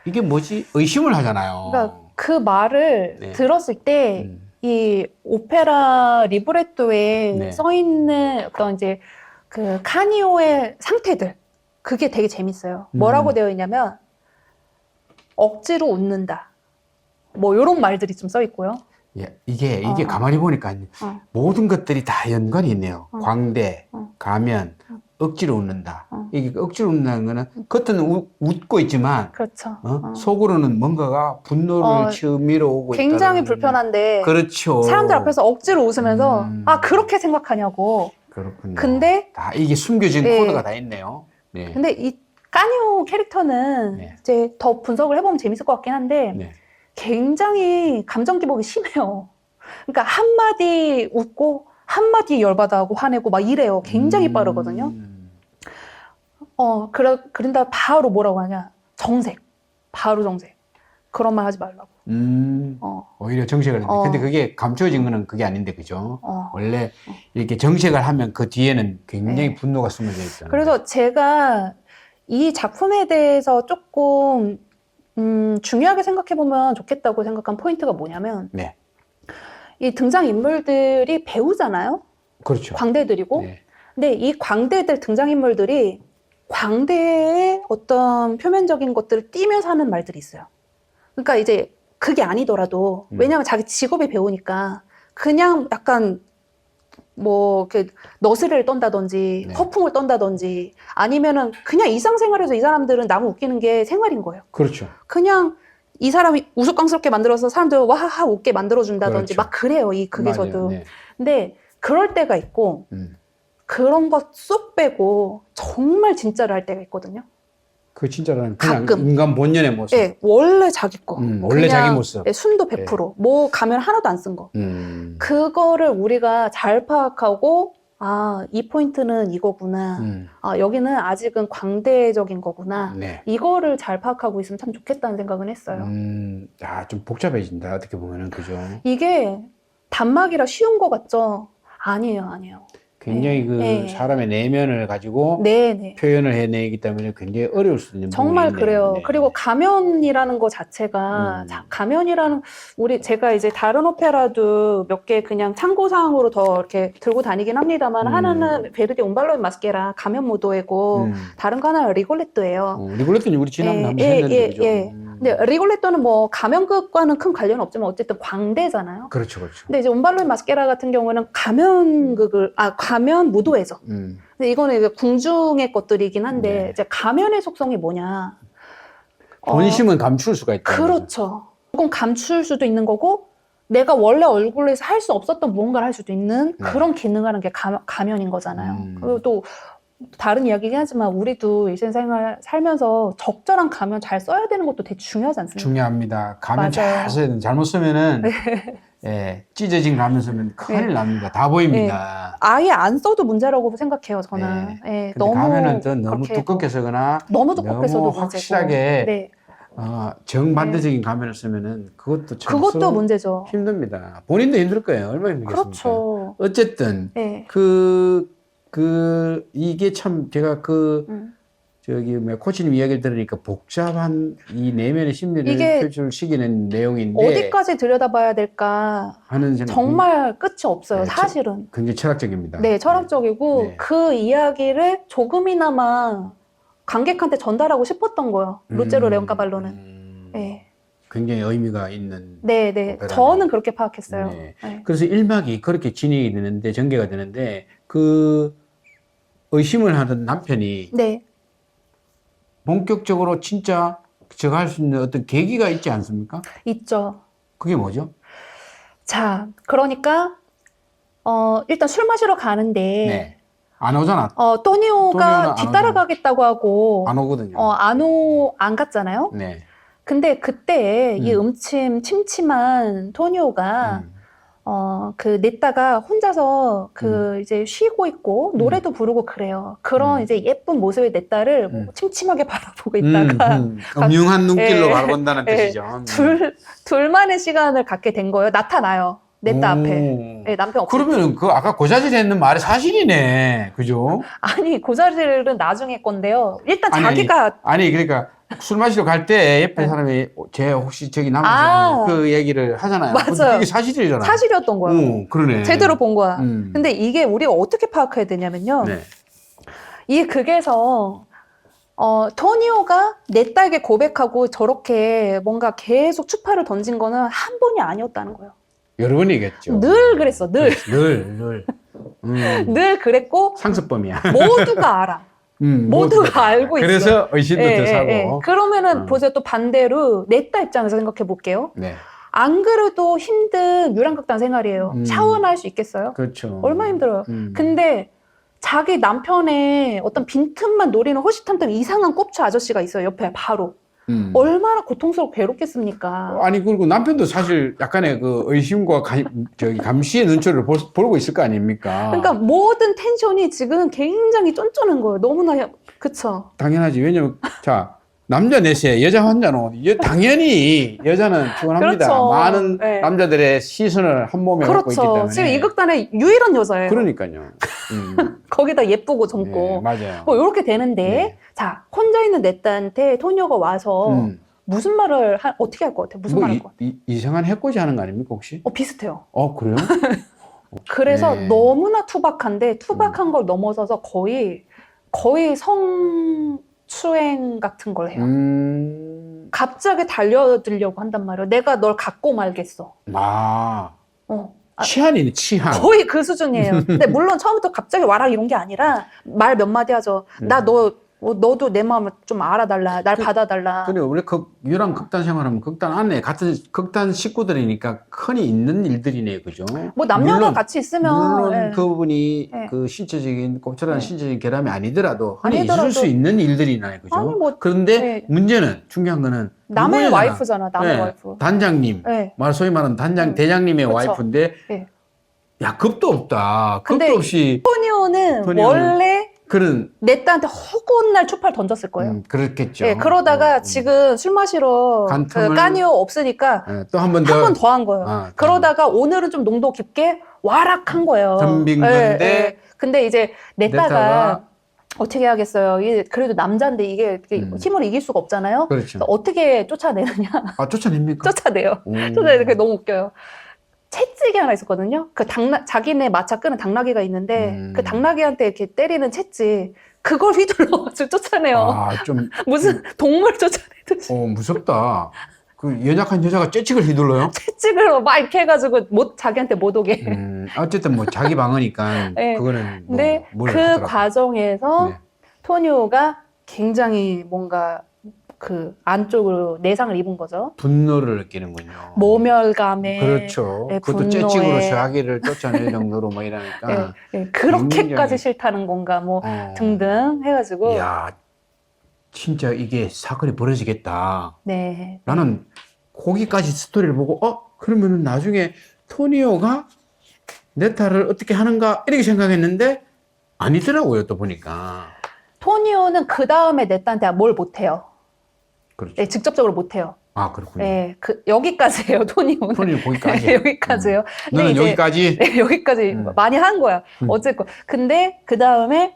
이게 뭐지? 의심을 하잖아요. 그러니까 그 말을 네. 들었을 때 이 오페라 리브레토에 네. 써 있는 어떤 이제 그 카니오의 상태들 그게 되게 재밌어요. 뭐라고 되어 있냐면 억지로 웃는다. 뭐 이런 말들이 좀 써 있고요. 예, 이게 가만히 보니까 어. 모든 것들이 다 연관이 있네요. 광대, 어. 가면, 억지로 웃는다. 어. 이게 억지로 웃는다는 거는 겉은 웃고 있지만 그렇죠. 속으로는 뭔가가 분노를 치밀어 오고 굉장히 있다는. 불편한데 그렇죠. 사람들 앞에서 억지로 웃으면서 그렇게 생각하냐고. 그렇군요. 근데 다 이게 숨겨진 네. 코드가 다 있네요. 네. 근데 이 까뉴 캐릭터는 네. 이제 더 분석을 해보면 재밌을 것 같긴 한데 네. 굉장히 감정 기복이 심해요. 그러니까 한마디 웃고 한마디 열받아하고 화내고 막 이래요. 굉장히 빠르거든요. 그런다 바로 뭐라고 하냐. 정색. 바로 정색. 그런 말 하지 말라고. 오히려 정색을 했는데 근데 그게 감춰진 거는 그게 아닌데 그죠? 원래 이렇게 정색을 하면 그 뒤에는 굉장히 네. 분노가 숨어져 있잖아요. 그래서 제가 이 작품에 대해서 조금 중요하게 생각해보면 좋겠다고 생각한 포인트가 뭐냐면 네. 이 등장인물들이 배우잖아요. 그렇죠. 광대들이고. 네. 근데 이 광대들 등장인물들이 광대의 어떤 표면적인 것들을 띠면서 하는 말들이 있어요. 그러니까 이제 그게 아니더라도 왜냐하면 자기 직업이 배우니까 그냥 약간 뭐 이렇게 너스레를 떤다든지 네. 허풍을 떤다든지 아니면은 그냥 일상생활에서 이 사람들은 나무 웃기는 게 생활인 거예요. 그렇죠. 그냥 이 사람이 우스꽝스럽게 만들어서 사람들 와하하 웃게 만들어준다든지 그렇죠. 막 그래요. 극에서도. 맞아요. 네. 근데 그럴 때가 있고 그런 것 쏙 빼고 정말 진짜를 할 때가 있거든요. 그 진짜로는 그냥 가끔. 인간 본연의 모습. 네, 원래 자기 거. 원래 자기 모습. 네, 순도 100%. 뭐 가면 하나도 안 쓴 거. 그거를 우리가 잘 파악하고 이 포인트는 이거구나. 여기는 아직은 광대적인 거구나. 네. 이거를 잘 파악하고 있으면 참 좋겠다는 생각은 했어요. 좀 복잡해진다. 어떻게 보면은 그죠? 이게 단막이라 쉬운 거 같죠? 아니에요. 굉장히 네. 사람의 내면을 가지고 네. 표현을 해내기 때문에 굉장히 어려울 수 있는 정말 부분이 있네요. 그래요. 네. 그리고 가면이라는 거 자체가 가면이라는 제가 이제 다른 오페라도 몇 개 그냥 참고사항으로 더 이렇게 들고 다니긴 합니다만 하나는 베르디 온발로의 마스케라 가면 무도회고 다른 거 하나는 리골레토예요. 리골레토는 우리 지난번에 한번 했는데 그죠? 근데 리골레토는 뭐 가면극과는 큰 관련은 없지만 어쨌든 광대잖아요. 그렇죠. 근데 이제 온발로의 마스케라 같은 경우는 가면 무도회죠. 근데 이거는 이제 궁중의 것들이긴 한데 네. 이제 가면의 속성이 뭐냐? 본심은 감출 수가 있다. 그렇죠. 조금 감출 수도 있는 거고 내가 원래 얼굴에서 할 수 없었던 무언가를 할 수도 있는 그런 기능을 하는 게 가면인 거잖아요. 그리고 또 다른 이야기긴 하지만 우리도 일생생활 살면서 적절한 가면 잘 써야 되는 것도 되게 중요하지 않습니까? 중요합니다. 가면 맞아요. 잘 써야 되는 잘못 쓰면은 찢어진 가면 쓰면 큰일 납니다. 다 보입니다. 아예 안 써도 문제라고 생각해요, 저는. 근데 가면은 또 너무 두껍게 쓰거나 너무 두껍게 써도 너무 확실하게 문제고. 정반대적인 가면을 쓰면은 그것도 문제죠. 힘듭니다. 본인도 힘들 거예요. 얼마나 힘들겠습니까? 그렇죠. 어쨌든 이게 참 제가 코치님 이야기를 들으니까 복잡한 이 내면의 심리를 표출시키는 내용인데 어디까지 들여다봐야 될까 하는 생각 정말 끝이 없어요. 사실은. 굉장히 철학적입니다. 네, 철학적이고 네. 그 이야기를 조금이나마 관객한테 전달하고 싶었던 거예요. 루체로 레온카발로는. 네. 굉장히 의미가 있는. 네. 오페라네요. 저는 그렇게 파악했어요. 네. 네. 그래서 1막이 그렇게 진행이 되는데 전개가 되는데 그 의심을 하던 남편이 네. 본격적으로 진짜 저가 할 수 있는 어떤 계기가 있지 않습니까? 있죠. 그게 뭐죠? 자, 그러니까 일단 술 마시러 가는데 네. 안 오잖아. 토니오가 안 뒤따라가겠다고 하고 안 오거든요. 안 갔잖아요. 네. 근데 그때 이 침침한 토니오가 냈다가 혼자서 이제 쉬고 있고 노래도 부르고 그래요. 그런 이제 예쁜 모습의 내 딸을 침침하게 바라보고 있다가 음흉한 눈길로 바라본다는 뜻이죠. 둘만의 시간을 갖게 된 거예요. 나타나요. 냈다 앞에. 네, 남편 없을 때. 그러면 그 아까 고자질 했는 말이 사실이네. 그죠? 아니, 고자질은 나중에 건데요. 일단 자기가. 아니, 그러니까 술 마시러 갈 때 옆에 네. 사람이 쟤 혹시 저기 남았어요? 그 얘기를 하잖아요. 맞아요. 이게 사실이잖아. 사실이었던 거야. 그러네. 제대로 본 거야. 근데 이게 우리가 어떻게 파악해야 되냐면요. 네. 이 극에서 토니오가 내 딸에게 고백하고 저렇게 뭔가 계속 추파를 던진 거는 한 번이 아니었다는 거예요. 여러 번이겠죠. 늘 그랬어, 늘. 늘. 늘 그랬고, 상습범이야. 모두가 알아. 모두가 알고 있어. 그래서 의심도 더 사고. 그러면은 보세요. 또 반대로 내 딸 입장에서 생각해 볼게요. 네. 안 그래도 힘든 유랑극단 생활이에요. 샤워나 할 수 있겠어요? 그렇죠. 얼마나 힘들어요. 근데 자기 남편의 어떤 빈틈만 노리는 호시탐탐 이상한 꼽추 아저씨가 있어요. 옆에 바로. 얼마나 고통스럽고 괴롭겠습니까? 아니, 그리고 남편도 사실 약간의 그 의심과 감시의 눈초리를 보고 있을 거 아닙니까? 그러니까 모든 텐션이 지금 굉장히 쫀쫀한 거예요. 너무나, 그쵸? 당연하지. 왜냐면, 자, 남자 넷에 여자 환자는 당연히 여자는 피곤합니다. 그렇죠. 많은 네. 남자들의 시선을 한 몸에 갖고 있기 그렇죠. 때문에. 지금 이 극단의 유일한 여자예요. 그러니까요. 거기다 예쁘고 젊고. 네, 맞아요. 뭐 이렇게 되는데, 네. 자, 혼자 있는 내 딸한테 토니오가 와서 무슨 말을, 어떻게 할 것 같아? 무슨 말 할 것 같아? 이상한 해코지 하는 거 아닙니까, 혹시? 비슷해요. 그래요? 그래서 네. 너무나 투박한데, 투박한 걸 넘어서서 거의 성추행 같은 걸 해요. 갑자기 달려들려고 한단 말이에요. 내가 널 갖고 말겠어. 치안이네, 치안. 거의 그 수준이에요. 근데 물론 처음부터 갑자기 와라 이런 게 아니라 말 몇 마디 하죠. 너도 내 마음을 좀 알아달라. 날 받아달라. 그래, 우리 유랑 극단 생활하면 극단 안에 같은 극단 식구들이니까 흔히 있는 일들이네, 그죠? 뭐 남녀가 물론, 같이 있으면. 물론 예. 그 부분이 예. 그 신체적인, 꼼짝한 예. 신체적인 결함이 아니더라도 흔히 아니더라도. 있을 수 있는 일들이나요, 그죠? 아니, 뭐, 그런데 예. 문제는, 중요한 거는. 남의 누구냐나. 와이프잖아, 남의 와이프. 단장님. 예. 소위 말하는 대장님의 그쵸. 와이프인데. 예. 야, 겁도 없다. 근데 겁도 없이. 토니오는 원래 내 딸한테 허구날 추파를 던졌을 거예요. 그렇겠죠. 예, 그러다가 지금 술 마시러 까니오 없으니까 또 한 번 더 한 거예요. 그러다가 오늘은 좀 농도 깊게 와락한 거예요. 덤빈 건데. 근데 이제 내 딸가 어떻게 하겠어요. 그래도 남자인데 이게 힘을 이길 수가 없잖아요. 그렇죠. 어떻게 쫓아내느냐. 쫓아냅니까? 쫓아내요. 쫓아내요. 그게 너무 웃겨요. 채찍이 하나 있었거든요. 자기네 마차 끄는 당나귀가 있는데 그 당나귀한테 이렇게 때리는 채찍 그걸 휘둘러가지고 쫓아내요. 무슨 동물 쫓아내듯이. 무섭다. 그 연약한 여자가 채찍을 휘둘러요? 채찍으로 막 이렇게 해가지고 자기한테 못 오게. 어쨌든 뭐 자기 방어니까 네. 그거는 근데 그 과정에서 토니오가 굉장히 뭔가 그 안쪽으로 내상을 입은 거죠. 분노를 느끼는군요. 모멸감에. 그렇죠. 그것도 채찍으로 자기를 쫓아낼 정도로 뭐 이러니까. 그렇게까지 싫다는 건가 뭐 등등 해가지고. 이야, 진짜 이게 사건이 벌어지겠다. 네. 나는 거기까지 스토리를 보고 그러면 나중에 토니오가 내 딸을 어떻게 하는가 이렇게 생각했는데 아니더라고요. 또 보니까. 토니오는 그 다음에 내 딸한테 뭘 못해요. 그렇죠. 네, 직접적으로 못해요. 그렇군요. 네, 여기까지예요, 토니오는. 토니오 거기까지. 네, 여기까지예요. 너는 여기까지? 네, 여기까지 많이 한 거야. 어쨌건. 근데 그 다음에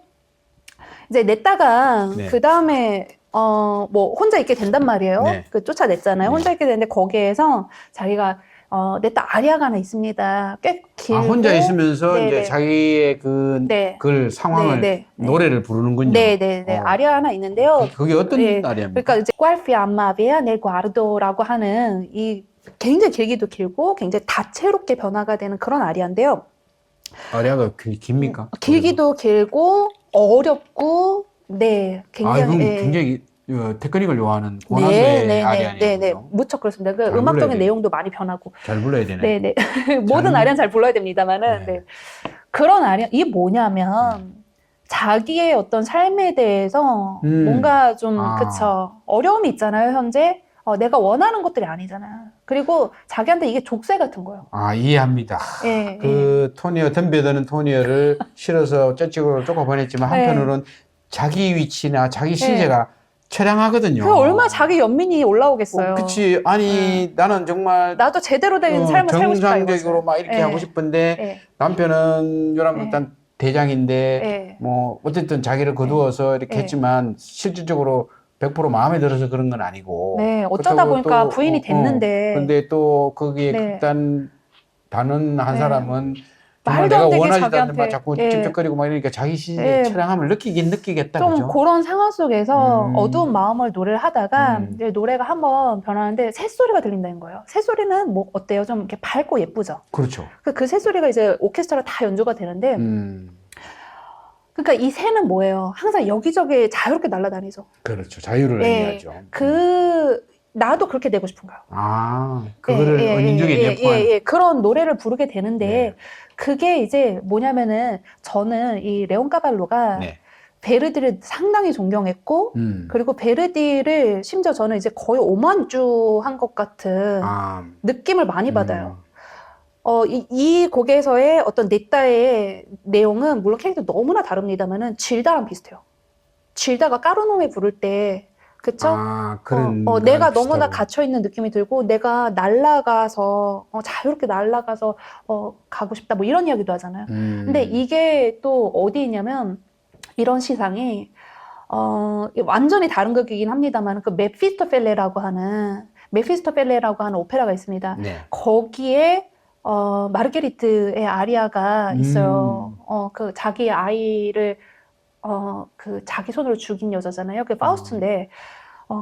이제 냈다가 그 다음에 뭐 혼자 있게 된단 말이에요. 그 쫓아냈잖아요. 혼자 있게 됐는데 거기에서 자기가 내 딸 아리아가 하나 있습니다. 꽤 길고. 혼자 있으면서 이제 자기의 그 상황을 노래를 부르는군요. 네네네. 아리아 하나 있는데요. 그게 어떤 아리아입니까? 그러니까 이제 꽈르피 암마비아 넬 과르도라고 하는 이 굉장히 길기도 길고 굉장히 다채롭게 변화가 되는 그런 아리아인데요. 아리아가 깁니까? 길기도 길고 어렵고 굉장히 굉장히 테크닉을 요하는 고난도의 아리아네요. 네네. 무척 그렇습니다. 그 음악적인 내용도 많이 변하고. 잘 불러야 되네. 네네. 모든 아리아는 잘 불러야 됩니다만은. 그런 아리아, 이게 뭐냐면, 자기의 어떤 삶에 대해서 뭔가 좀, 그쵸. 어려움이 있잖아요, 현재. 내가 원하는 것들이 아니잖아요. 그리고 자기한테 이게 족쇄 같은 거예요. 이해합니다. 토니오, 덤벼드는 토니오를 실어서 저쪽으로 쫓아보냈지만 한편으로는 자기 위치나 자기 신세가 처량하거든요. 그 얼마나 자기 연민이 올라오겠어요. 그치. 아니, 나는 정말 나도 제대로 된 삶을 살고 싶다 이거지. 정상적으로 막 이렇게 예. 하고 싶은데 예. 남편은 요랑 예. 일단 대장인데 예. 뭐 어쨌든 자기를 거두어서 이렇게 예. 했지만 실질적으로 100% 마음에 들어서 그런 건 아니고. 네, 어쩌다 그렇다고 보니까 또, 부인이 됐는데. 근데 또 거기에 네. 극단 단언 한 네. 사람은 정말 말도 내가 안 되게 원하지도 않는데 막 자기한테. 자꾸 예. 찝쩍거리고 막 이러니까 자기 시기의 예. 처량함을 느끼긴 느끼겠다. 좀 그죠? 그런 상황 속에서 음. 어두운 마음을 노래를 하다가 음. 이제 노래가 한번 변하는데 새소리가 들린다는 거예요. 새소리는 뭐 어때요? 좀 이렇게 밝고 예쁘죠? 그렇죠. 그 새소리가 이제 오케스트라로 다 연주가 되는데 그러니까 이 새는 뭐예요? 항상 여기저기 자유롭게 날아다니죠. 그렇죠. 자유를 예. 의미하죠. 나도 그렇게 되고 싶은가요? 아, 그거를 은인 중에 내포한. 그런 노래를 부르게 되는데 네. 그게 이제 뭐냐면은 저는 이 레온 까발로가 네. 베르디를 상당히 존경했고 그리고 베르디를 심지어 저는 이제 거의 오만주한 것 같은 아, 느낌을 많이 받아요. 이 곡에서의 어떤 넷다의 내용은 물론 캐릭터 너무나 다릅니다만은 질다랑 비슷해요. 질다가 까르노메 부를 때 그쵸? 아, 그런. 내가 비슷하고. 너무나 갇혀있는 느낌이 들고, 내가 날아가서, 자유롭게 날아가서, 가고 싶다, 뭐 이런 이야기도 하잖아요. 근데 이게 또 어디 있냐면, 이런 시상이, 완전히 다른 극이긴 합니다만, 그 메피스토펠레라고 하는 오페라가 있습니다. 네. 거기에, 마르게리트의 아리아가 있어요. 그 자기 아이를, 그 자기 손으로 죽인 여자잖아요. 그게 파우스트인데,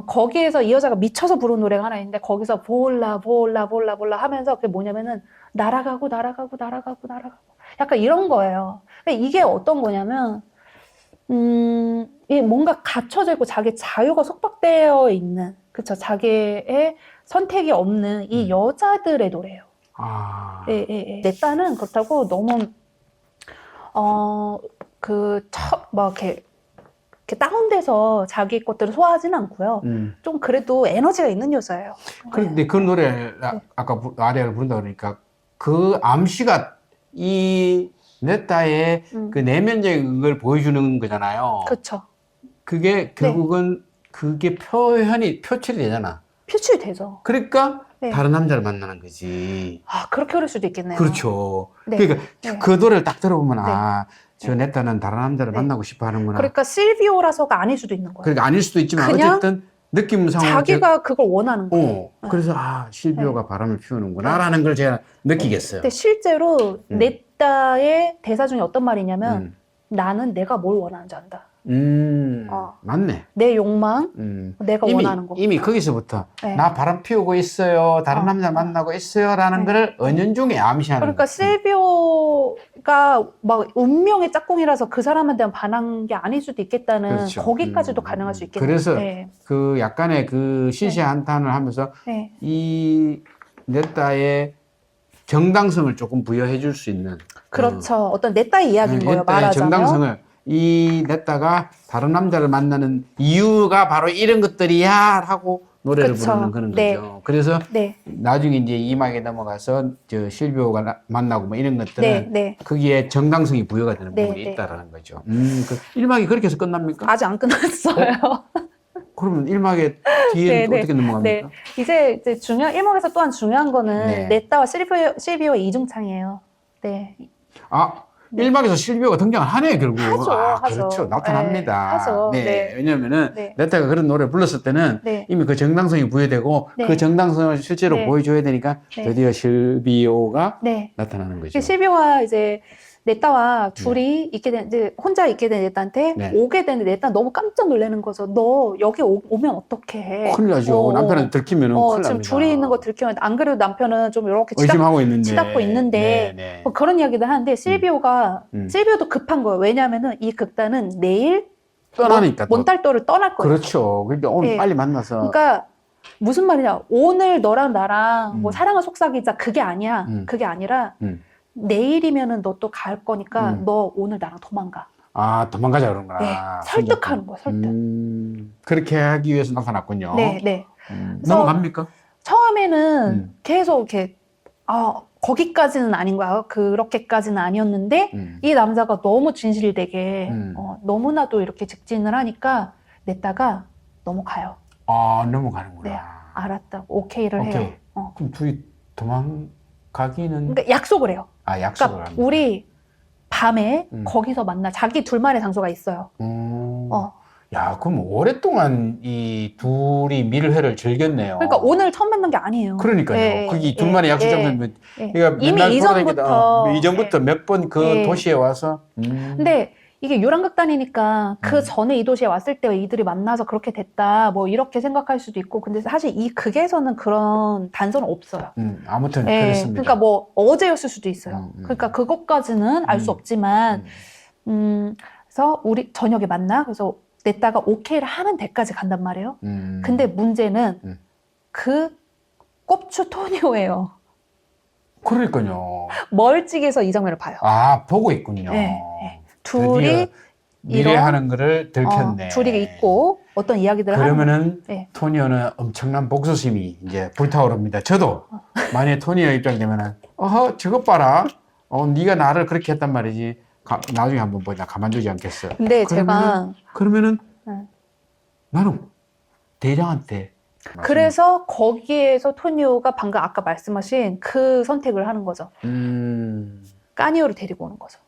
거기에서 이 여자가 미쳐서 부른 노래가 하나 있는데, 거기서 볼라, 볼라, 볼라, 볼라 하면서 그게 뭐냐면은, 날아가고, 날아가고, 날아가고, 날아가고. 약간 이런 거예요. 근데 이게 어떤 거냐면, 이게 뭔가 갇혀져 있고 자기 자유가 속박되어 있는, 그쵸. 자기의 선택이 없는 이 여자들의 노래예요. 아. 내 딸은 그렇다고 너무, 막 이렇게 다운돼서 자기 것들을 소화하지는 않고요. 좀 그래도 에너지가 있는 여자예요. 그런데 그 노래, 아까 아리아를 부른다 그러니까 그 암시가 이 넷다의 그 내면적인 걸 보여주는 거잖아요. 그렇죠. 그게 결국은 그게 표출이 되잖아. 표출이 되죠. 그러니까 네. 다른 남자를 만나는 거지. 아, 그렇게 그럴 수도 있겠네요. 그렇죠. 네. 그러니까 네. 그 노래를 딱 들어보면 네. 저 넷다는 다른 남자를 네. 만나고 싶어 하는구나. 그러니까 실비오라서가 아닐 수도 있는 거예요. 그러니까 아닐 수도 있지만 그냥 어쨌든 느낌상으로 자기가 그걸 원하는 거예요. 그래서 실비오가 바람을 피우는구나라는 걸 제가 느끼겠어요. 근데 실제로 넷다의 대사 중에 어떤 말이냐면 나는 내가 뭘 원하는지 안다. 맞네. 내 욕망, 내가 원하는 거. 이미 거기서부터 네. 나 바람 피우고 있어요. 다른 남자 만나고 있어요라는 거를 은연중에 암시하는 그러니까 거예요. 실비오가 막 운명의 짝꿍이라서 그 사람한테 반한 게 아닐 수도 있겠다는 그렇죠. 거기까지도 가능할 수 있겠네요. 그래서 네. 그 약간의 그 시시한탄을 하면서 네. 이 넷다의 정당성을 조금 부여해 줄 수 있는 그렇죠. 어떤 내 딸 이야기인 거예요. 넷다의 말하자면. 정당성을 이 넷다가 다른 남자를 만나는 이유가 바로 이런 것들이야 하고 노래를 그쵸. 부르는 그런 네. 거죠. 그래서 네. 나중에 이제 이막에 넘어가서 실비오가 만나고 뭐 이런 것들은 네. 거기에 정당성이 부여가 되는 네, 부분이 네. 있다라는 거죠. 그 1막이 그렇게 해서 끝납니까? 아직 안 끝났어요. 그러면 1막의 뒤에는 네, 어떻게 넘어갑니까? 네. 이제 일목에서 또한 중요한 거는 네. 넷다와 실비오의 이중창이에요. 네. 1막에서 실비오가 등장을 하네, 결국. 하죠, 하죠. 그렇죠. 나타납니다. 네, 하죠. 네. 네. 왜냐면은, 네. 넷다가 그런 노래를 불렀을 때는 네. 이미 그 정당성이 부여되고, 네. 그 정당성을 실제로 네. 보여줘야 되니까 네. 드디어 실비오가 네. 나타나는 거죠. 실비오와 이제 넷다와 둘이 이제 혼자 있게 된 넷다한테 네. 오게 되는데 넷다 너무 깜짝 놀라는 거죠. 너 여기 오면 어떡해. 큰일 나죠. 남편한테 들키면은 큰일 지금 납니다. 둘이 있는 거 들키면 안 그래도 남편은 좀 이렇게 의심하고 있는데. 치닫고 있는데 네. 뭐 그런 이야기도 하는데 실비오도 급한 거예요. 왜냐하면은 이 극단은 내일 떠나니까. 또. 몬탈도를 떠날 거예요. 그렇죠. 그러니까 오늘 네. 빨리 만나서. 그러니까 무슨 말이냐. 오늘 너랑 나랑 뭐 사랑을 속삭이자 그게 아니야. 그게 아니라 내일이면은 너 또 갈 거니까 너 오늘 나랑 도망가. 도망가자 그런구나. 네, 설득하는 거야, 설득. 그렇게 하기 위해서 나타났군요. 네, 네. 넘어갑니까? 처음에는 계속 이렇게 거기까지는 아닌 거야. 그렇게까지는 아니었는데 이 남자가 너무 진실되게 너무나도 이렇게 직진을 하니까 냈다가 넘어가요. 아, 넘어가는구나. 네, 알았다고 오케이를 오케이. 해요. 그럼 둘이 도망가기는 그러니까 약속을 해요. 약속을 그러니까 합니다. 우리 밤에 음. 거기서 만나. 자기 둘만의 장소가 있어요. 야, 그럼 오랫동안 이 둘이 밀회를 즐겼네요. 그러니까 오늘 처음 만난 게 아니에요. 그러니까요. 예, 거기 예, 둘만의 약속 예, 장소면 예. 그러니까 이미 맨날 이전부터 이전부터 몇 번 그 예. 도시에 와서 근데 이게 유랑극단이니까 그 전에 이 도시에 왔을 때 이들이 만나서 그렇게 됐다 뭐 이렇게 생각할 수도 있고 근데 사실 이 극에서는 그런 단서는 없어요. 아무튼 예, 그렇습니다. 그러니까 뭐 어제였을 수도 있어요. 그러니까 그것까지는 알 수 없지만 그래서 우리 저녁에 만나 그래서 냈다가 오케이를 하는 데까지 간단 말이에요. 근데 문제는 그 꼽추 토니오예요. 그러니까요. 멀찍이에서 이 장면을 봐요. 아, 보고 있군요. 네, 네. 둘이 미래하는 거를 들켰네. 둘이 있고 어떤 이야기들을 그러면은 네. 토니오는 엄청난 복수심이 이제 불타오릅니다. 저도 만약에 토니오 입장 되면은 저것 봐라. 네가 나를 그렇게 했단 말이지. 나중에 한번 보자. 가만두지 않겠어. 근데 제가 그러면은 네. 나는 대장한테 그래서 거기에서 토니오가 방금 아까 말씀하신 그 선택을 하는 거죠. 까니오를 데리고 오는 거죠.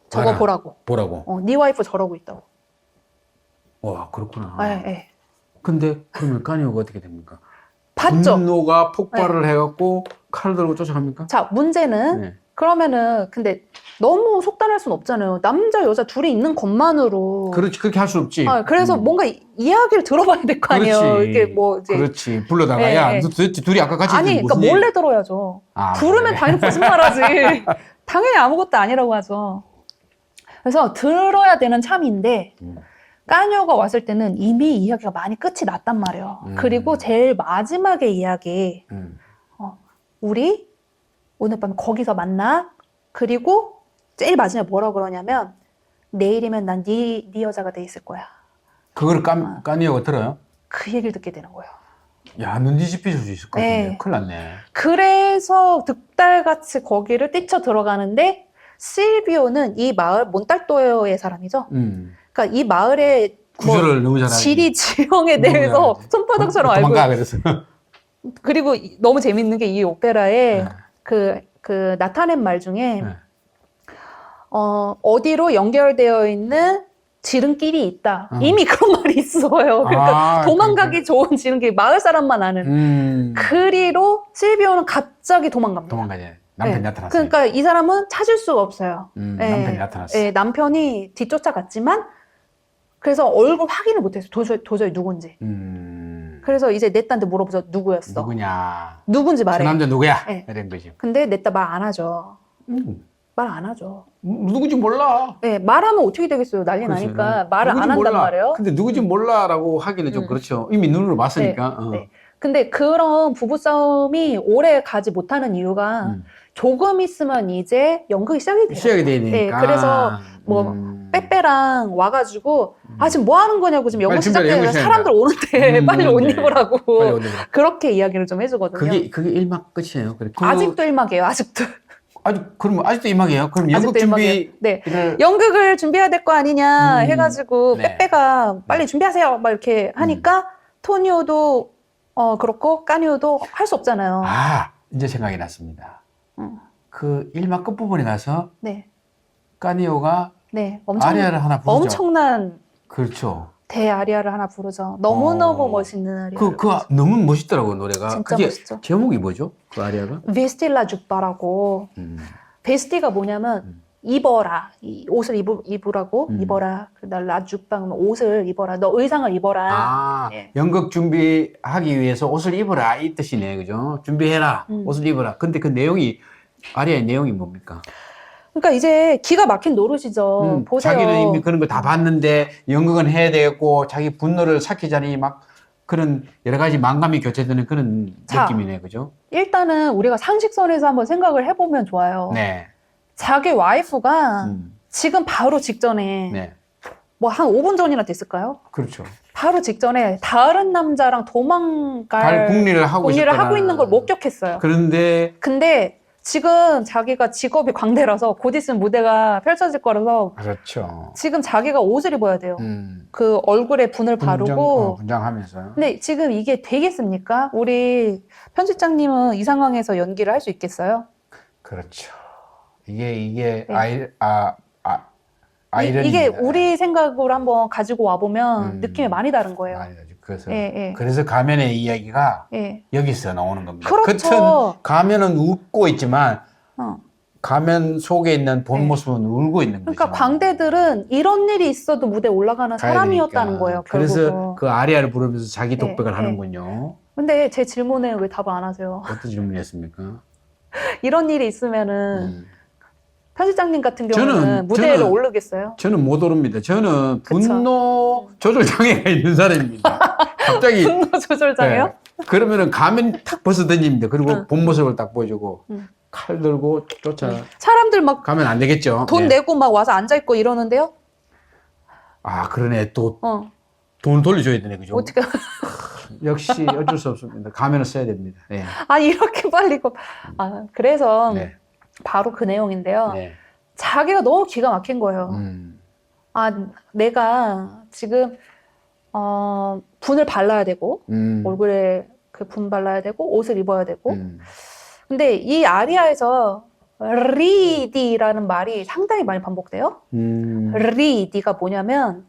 저거 봐라. 보라고. 보라고. 네 와이프 저러고 있다고. 와, 그렇구나. 네. 근데 그러면 까니오가 어떻게 됩니까? 봤죠? 분노가 폭발을 해갖고 칼을 들고 쫓아갑니까? 자, 문제는 네. 그러면은 근데 너무 속단할 순 없잖아요. 남자 여자 둘이 있는 것만으로. 그렇지, 그렇게 할 수 없지. 그래서 뭔가 이야기를 들어봐야 될 거 아니에요. 그렇지. 이게 뭐 이제 그렇지. 불러다가 네, 야, 네. 너 도대체 둘이 아까 같이 아니, 그러니까 무슨 몰래 들어야죠. 부르면 그래. 당연히 거짓말하지. 당연히 아무것도 아니라고 하죠. 그래서 들어야 되는 참인데 까뇨가 왔을 때는 이미 이야기가 많이 끝이 났단 말이에요. 그리고 제일 마지막의 이야기 우리 오늘 밤 거기서 만나. 그리고 제일 마지막에 뭐라 그러냐면 내일이면 난 네 여자가 돼 있을 거야. 그걸 까니오가 들어요? 그 얘기를 듣게 되는 거예요. 야, 눈 뒤집힐 수 있을 것 같은데. 네. 큰일 났네. 그래서 득달같이 거기를 뛰쳐 들어가는데 실비오는 이 마을 몬탈토의 사람이죠. 그러니까 이 마을의 구조를 너무 잘하지. 지리 지형에 대해서 손바닥처럼 알고 도망가 그래서. 그리고 너무 재밌는 게 이 오페라에 네. 그 나타낸 말 중에 네. 어디로 연결되어 있는 지름길이 있다. 이미 그런 말이 있어요. 그러니까 도망가기 좋은 지름길, 마을 사람만 아는. 그리로 실비오는 갑자기 도망갑니다. 도망가지. 남편이 나타났어요. 그러니까 이 사람은 찾을 수가 없어요. 남편이 나타났어요. 남편이 뒤쫓아갔지만 그래서 얼굴 확인을 못했어요. 도저히 누군지. 그래서 이제 넷다한테 물어보죠. 누구였어? 누구냐? 누군지 말해. 저 남자 누구야? 네. 이런 거지. 근데 넷다 말 안 하죠. 말 안 하죠. 누구지 몰라. 네, 말하면 어떻게 되겠어요? 난리 그렇죠. 나니까 말을 안 누구지 한단 몰라. 말이에요. 근데 누구지 몰라라고 하기는 좀 그렇죠. 이미 눈으로 봤으니까. 네. 근데 그런 부부싸움이 오래 가지 못하는 이유가 조금 있으면 이제 연극이 시작이 돼요. 시작이 되니까. 네, 그래서 뭐 빼빼랑 와가지고 지금 뭐 하는 거냐고 지금 연극 시작되면 사람들 오는데 빨리 옷 입으라고 그렇게 이야기를 좀 해주거든요. 그게 1막 끝이에요. 그래. 아직도 1막이에요. 아직도. 그럼 아직도 1막이에요? 그럼 연극 준비 네. 연극을 준비해야 될 거 아니냐 해가지고 네. 빼빼가 빨리 준비하세요 막 이렇게 하니까 토니오도 그렇고 까니오도 할 수 없잖아요. 이제 생각이 났습니다. 그 1막 끝부분에 가서 네. 까니오가 네. 아리아를 하나 부르죠. 엄청난 그렇죠. 대아리아를 하나 부르죠. 너무너무 멋있는 아리아. 그 너무 멋있더라고요, 노래가. 진짜 그게 멋있죠. 제목이 뭐죠? 그 아리아가? 베스틸라 주바라고. 베스티가 뭐냐면 입어라. 옷을 입으라고 입어라. 그다음 라주빵 옷을 입어라. 너 의상을 입어라. 예. 연극 준비하기 위해서 옷을 입어라 이 뜻이네, 그죠? 준비해라, 옷을 입어라. 근데 그 내용이 아리아의 내용이 뭡니까? 그러니까 이제 기가 막힌 노릇이죠. 보세요. 자기는 이미 그런 거 다 봤는데 연극은 해야 되겠고 자기 분노를 삭히자니 막 그런 여러 가지 망감이 교체되는 그런 느낌이네, 그죠? 일단은 우리가 상식선에서 한번 생각을 해보면 좋아요. 네. 자기 와이프가 지금 바로 직전에 뭐 한 5분 전이나 됐을까요? 그렇죠. 바로 직전에 다른 남자랑 도망갈 국리를 하고 있는 걸 목격했어요. 근데 지금 자기가 직업이 광대라서 곧 있으면 무대가 펼쳐질 거라서 그렇죠. 지금 자기가 옷을 입어야 돼요. 그 얼굴에 분을 바르고. 분장하면서요. 근데 지금 이게 되겠습니까? 우리 편집장님은 이 상황에서 연기를 할 수 있겠어요? 그렇죠. 이게 네. 아이러니입니다. 이게 우리 생각으로 한번 가지고 와보면 느낌이 많이 다른 거예요. 많이 나죠. 그래서 예. 그래서 가면의 이야기가 예. 여기서 나오는 겁니다. 그렇죠. 겉은 가면은 웃고 있지만 어. 가면 속에 있는 본 네. 모습은 울고 있는 거죠. 그러니까 광대들은 이런 일이 있어도 무대에 올라가는 가야 사람이었다는 되니까. 거예요. 그래서 결국은. 그 아리아를 부르면서 자기 독백을 네, 하는군요. 근데 제 질문에 왜 답을 안 하세요? 어떤 질문이었습니까? 이런 일이 있으면은 편집장님 같은 경우는 저는- 무대에 저는- 오르겠어요? 저는 못 오릅니다. 저는 그쵸. 분노 조절 장애가 있는 사람입니다. 갑자기 분노 조절장애요? 네. 그러면은 가면 탁 벗어 던집니다. 그리고 응. 본 모습을 딱 보여주고 응. 칼 들고 쫓아 사람들 막 돈 가면 안 되겠죠. 네. 내고 막 와서 앉아있고 이러는데요? 아 그러네. 또 어. 돈 돌려줘야 되네, 그죠? 어떻게. 역시 어쩔 수 없습니다. 가면을 써야 됩니다. 네. 아니, 이렇게 빨리. 그래서 네. 바로 그 내용인데요. 네. 자기가 너무 기가 막힌 거예요. 음. 내가 지금, 분을 발라야 되고, 얼굴에 그 분 발라야 되고, 옷을 입어야 되고. 근데 이 아리아에서 리디라는 말이 상당히 많이 반복돼요. 리디가 뭐냐면,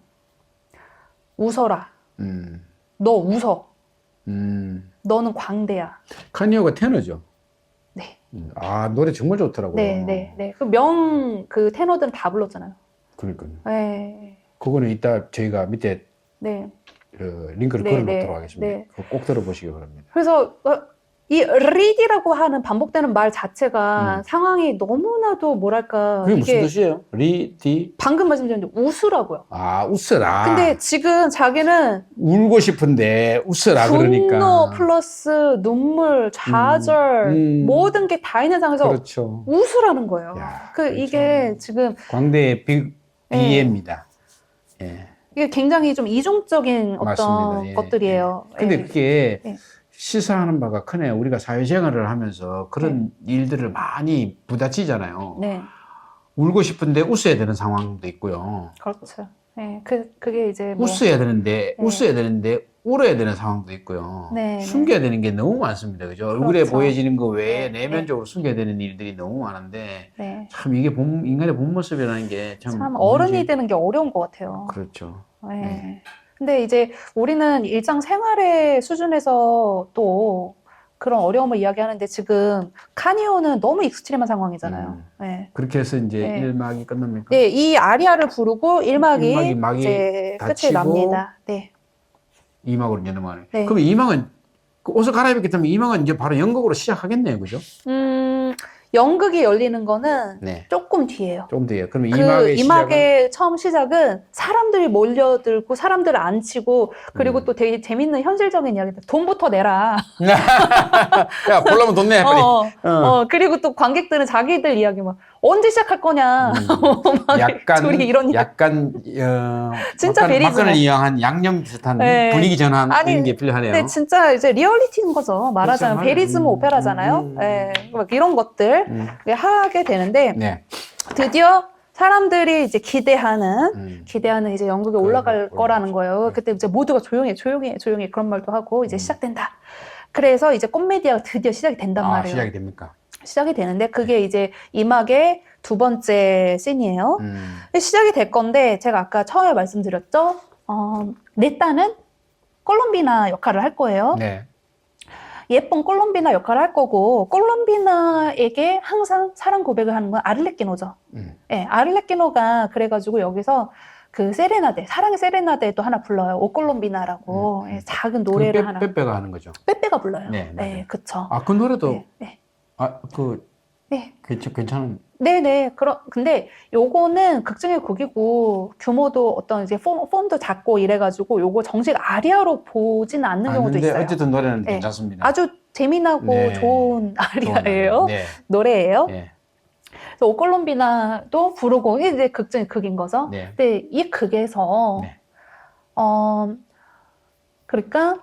웃어라. 너 웃어. 너는 광대야. 카니오가 테너죠. 네. 아 노래 정말 좋더라고요. 네. 그 테너들은 다 불렀잖아요. 그러니까요. 네. 그거는 이따 저희가 밑에 네. 링크를 네, 걸어놓도록 네, 하겠습니다. 네. 그거 꼭 들어보시기 바랍니다. 그래서 이 리디라고 하는 반복되는 말 자체가 상황이 너무나도 뭐랄까 그게 무슨 이게 뜻이에요? 리디? 방금 말씀드렸는데 웃으라고요. 아 웃어라. 근데 지금 자기는 울고 싶은데 웃어라 그러니까. 분노 플러스 눈물, 좌절 모든 게 다 있는 상황에서 그렇죠. 웃으라는 거예요. 야, 이게 그렇죠. 지금 광대의 비애입니다. 예. 이게 굉장히 좀 이중적인 어떤 맞습니다. 예, 것들이에요. 근데 예. 그게 예. 시사하는 바가 크네. 우리가 사회생활을 하면서 그런 일들을 많이 부딪히잖아요. 네, 울고 싶은데 웃어야 되는 상황도 있고요. 그렇죠. 네, 그게 이제 뭐 웃어야 되는데, 네. 웃어야 되는데, 울어야 되는 상황도 있고요. 네, 숨겨야 되는 게 너무 많습니다. 그죠? 얼굴에 그렇죠. 보여지는 거 외에 네, 내면적으로 숨겨야 되는 일들이 너무 많은데, 네. 참 이게 인간의 본 모습이라는 게 참 어른이 되는 게 어려운 것 같아요. 그렇죠. 네. 네. 근데 이제 우리는 일상생활의 수준에서 또 그런 어려움을 이야기하는데 지금 카니오는 너무 익스트림한 상황이잖아요. 네. 그렇게 해서 이제 네. 1막이 끝납니까? 네, 이 아리아를 부르고 1막이 막이 이제 끝이 닫히고 납니다. 네. 2막으로 넘어가네. 네. 그럼 2막은 그 옷을 갈아입었기 때문에 2막은 이제 바로 연극으로 시작하겠네요. 그죠? 연극이 열리는 거는 네. 조금 뒤에요. 좀 뒤에. 그럼 그 2막의 이막의 처음 시작은 사람들이 몰려들고 사람들을 앉히고 그리고 또 되게 재밌는 현실적인 이야기들. 돈부터 내라. 야, 보려면 돈 내. 빨리. 그리고 또 관객들은 자기들 이야기 막 언제 시작할 거냐. 막 약간 둘이 이런 약간 진짜 베리즈모. 막간을 이용한 양념 비슷한 네. 분위기 전환 아니, 이런 게 필요하네요. 근데 진짜 이제 리얼리티인 거죠. 말하자면 그렇죠. 베리즈모 오페라잖아요. 네, 막 이런 것들 하게 되는데 네. 드디어 사람들이 이제 기대하는 이제 연극에 올라갈 거라는 거예요. 그때 이제 모두가 조용해 그런 말도 하고 이제 시작된다. 그래서 이제 코미디아가 드디어 시작이 된단 말이에요. 시작이 됩니까? 시작이 되는데 그게 이제 이막의 두 번째 씬이에요. 시작이 될 건데 제가 아까 처음에 말씀드렸죠. 내 딸은 콜롬비나 역할을 할 거예요. 네. 예쁜 콜롬비나 역할을 할 거고 콜롬비나에게 항상 사랑 고백을 하는 건 아를레키노죠. 네, 아를레키노가 그래가지고 여기서 그 세레나데, 사랑의 세레나데도 하나 불러요. 오 콜롬비나라고 작은 노래를 하나. 빼빼가 하는 거죠. 빼빼가 불러요. 네, 네, 그쵸. 그 노래도 네. 네. 괜찮은. 네네. 근데 요거는 극중의 극이고 규모도 어떤 이제 폼도 작고 이래가지고 요거 정식 아리아로 보지는 않는 경우도 있어요. 어쨌든 노래는 네. 괜찮습니다. 아주 재미나고 네. 좋은 아리아예요. 네. 노래예요. 네. 그래서 오콜롬비나도 부르고 이게 이제 극중의 극인 거죠. 네. 근데 이 극에서 네. 그러니까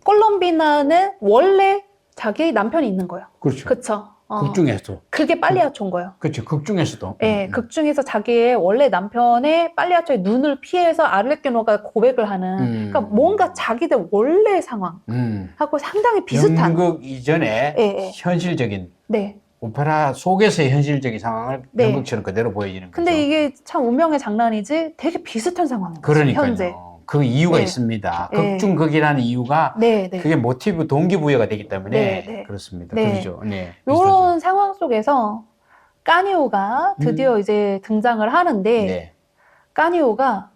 콜롬비나는 원래 자기 남편이 있는 거예요. 그렇죠. 그쵸? 극 중에서. 그게 빨리아초인 거예요. 그렇죠. 극 중에서도. 네, 극 중에서 자기의 원래 남편의 빨리아초의 눈을 피해서 아르레키노가 고백을 하는, 그러니까 뭔가 자기들 원래의 상황하고 상당히 비슷한. 연극 이전에 네. 현실적인 네. 오페라 속에서의 현실적인 상황을 네. 연극처럼 그대로 보여지는 거죠. 근데 이게 참 운명의 장난이지 되게 비슷한 상황인 거죠. 그러니까요. 현재. 그 이유가 네. 있습니다. 네. 극중극이라는 이유가 네, 네. 그게 모티브 동기부여가 되기 때문에 네, 네. 그렇습니다. 네. 그렇죠. 네. 이런 상황 속에서 까니오가 드디어 이제 등장을 하는데 네. 까니오가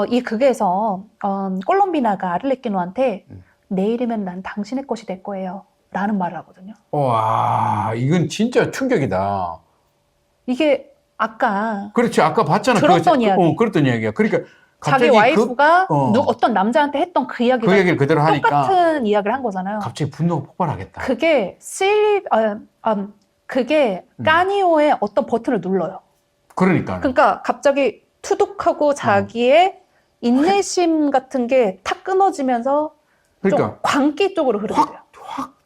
이 극에서 콜롬비나가 아르레키노한테 내일이면 난 당신의 것이 될 거예요 라는 말을 하거든요. 와, 이건 진짜 충격이다. 이게 아까 그렇지. 아까 봤잖아. 들었던 이야기. 그랬던 이야기야. 그러니까 자기 갑자기 와이프가 어떤 남자한테 했던 그 이야기가 그 얘기를 그대로 하니까 똑같은 이야기를 한 거잖아요. 갑자기 분노가 폭발하겠다. 그게 까니오의 어떤 버튼을 눌러요. 그러니까. 그러니까 갑자기 투둑하고 자기의 인내심 같은 게 탁 끊어지면서 그러니까 좀 광기 쪽으로 흐르게 돼요.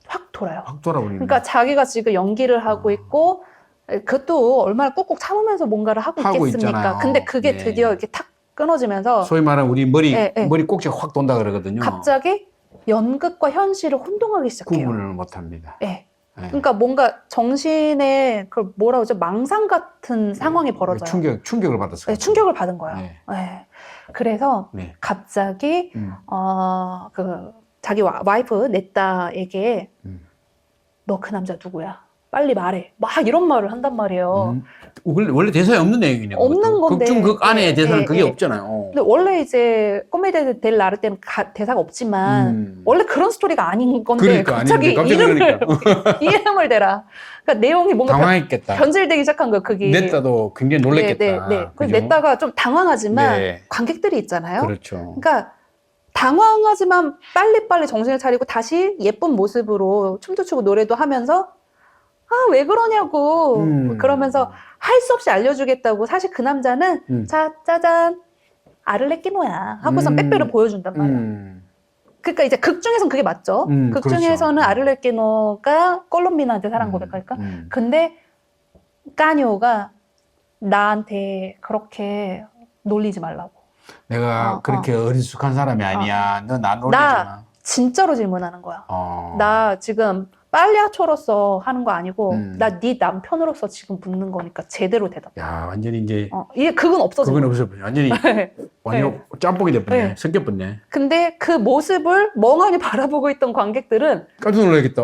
확 돌아요. 확 돌아버리네. 그러니까 자기가 지금 연기를 하고 있고 그것도 얼마나 꾹꾹 참으면서 뭔가를 하고 있겠습니까? 있잖아요. 근데 그게 네. 드디어 이렇게 탁 끊어지면서 소위 말하는 우리 머리 네. 꼭지가 확 돈다 그러거든요. 갑자기 연극과 현실을 혼동하기 시작해요. 구분을 못합니다. 네. 그러니까 뭔가 정신에 그 뭐라 그러죠? 망상 같은 상황이 벌어져요. 충격을 받았어요. 네, 충격을 받은 거예요. 네. 네. 그래서 네. 갑자기 자기 와이프 넷다에게 너 그 남자 누구야? 빨리 말해. 막 이런 말을 한단 말이에요. 원래 대사에 없는 내용이네요. 없는 건데. 극중극 안에 대사는 그게 네. 없잖아요. 근데 원래 이제 코미디아 델 라르 때는 대사가 없지만 원래 그런 스토리가 아닌 건데 그러니까, 갑자기 그러니까. 이름을 대라. 그러니까 내용이 뭔가 당황했겠다. 변질되기 시작한 거예요. 그게. 냈다도 굉장히 놀랬겠다. 네. 그래서 냈다가 좀 당황하지만 네. 관객들이 있잖아요. 그렇죠. 그러니까 당황하지만 빨리빨리 정신을 차리고 다시 예쁜 모습으로 춤도 추고 노래도 하면서 왜 그러냐고 그러면서 할 수 없이 알려주겠다고 사실 그 남자는 자 짜잔 아르레키노야 하고선 빼빼로 보여준단 말이야. 그러니까 이제 극 중에서는 그게 맞죠. 극 중에서는 그렇죠. 아르레키노가 콜롬비나한테 사랑 고백할까? 근데 까니오가 나한테 그렇게 놀리지 말라고. 내가 그렇게 어리숙한 사람이 아니야. 너 나 놀리지 마. 나 진짜로 질문하는 거야. 나 지금 빨리아초로서 하는 거 아니고 나 네 남편으로서 지금 묻는 거니까 제대로 대답해. 야, 완전히 이제 이게 극은 없어진 그건 거야. 없어. 완전히 완전 짬뽕이 돼버네. 섞여버네. 근데 그 모습을 멍하니 바라보고 있던 관객들은 깜짝 놀라겠다.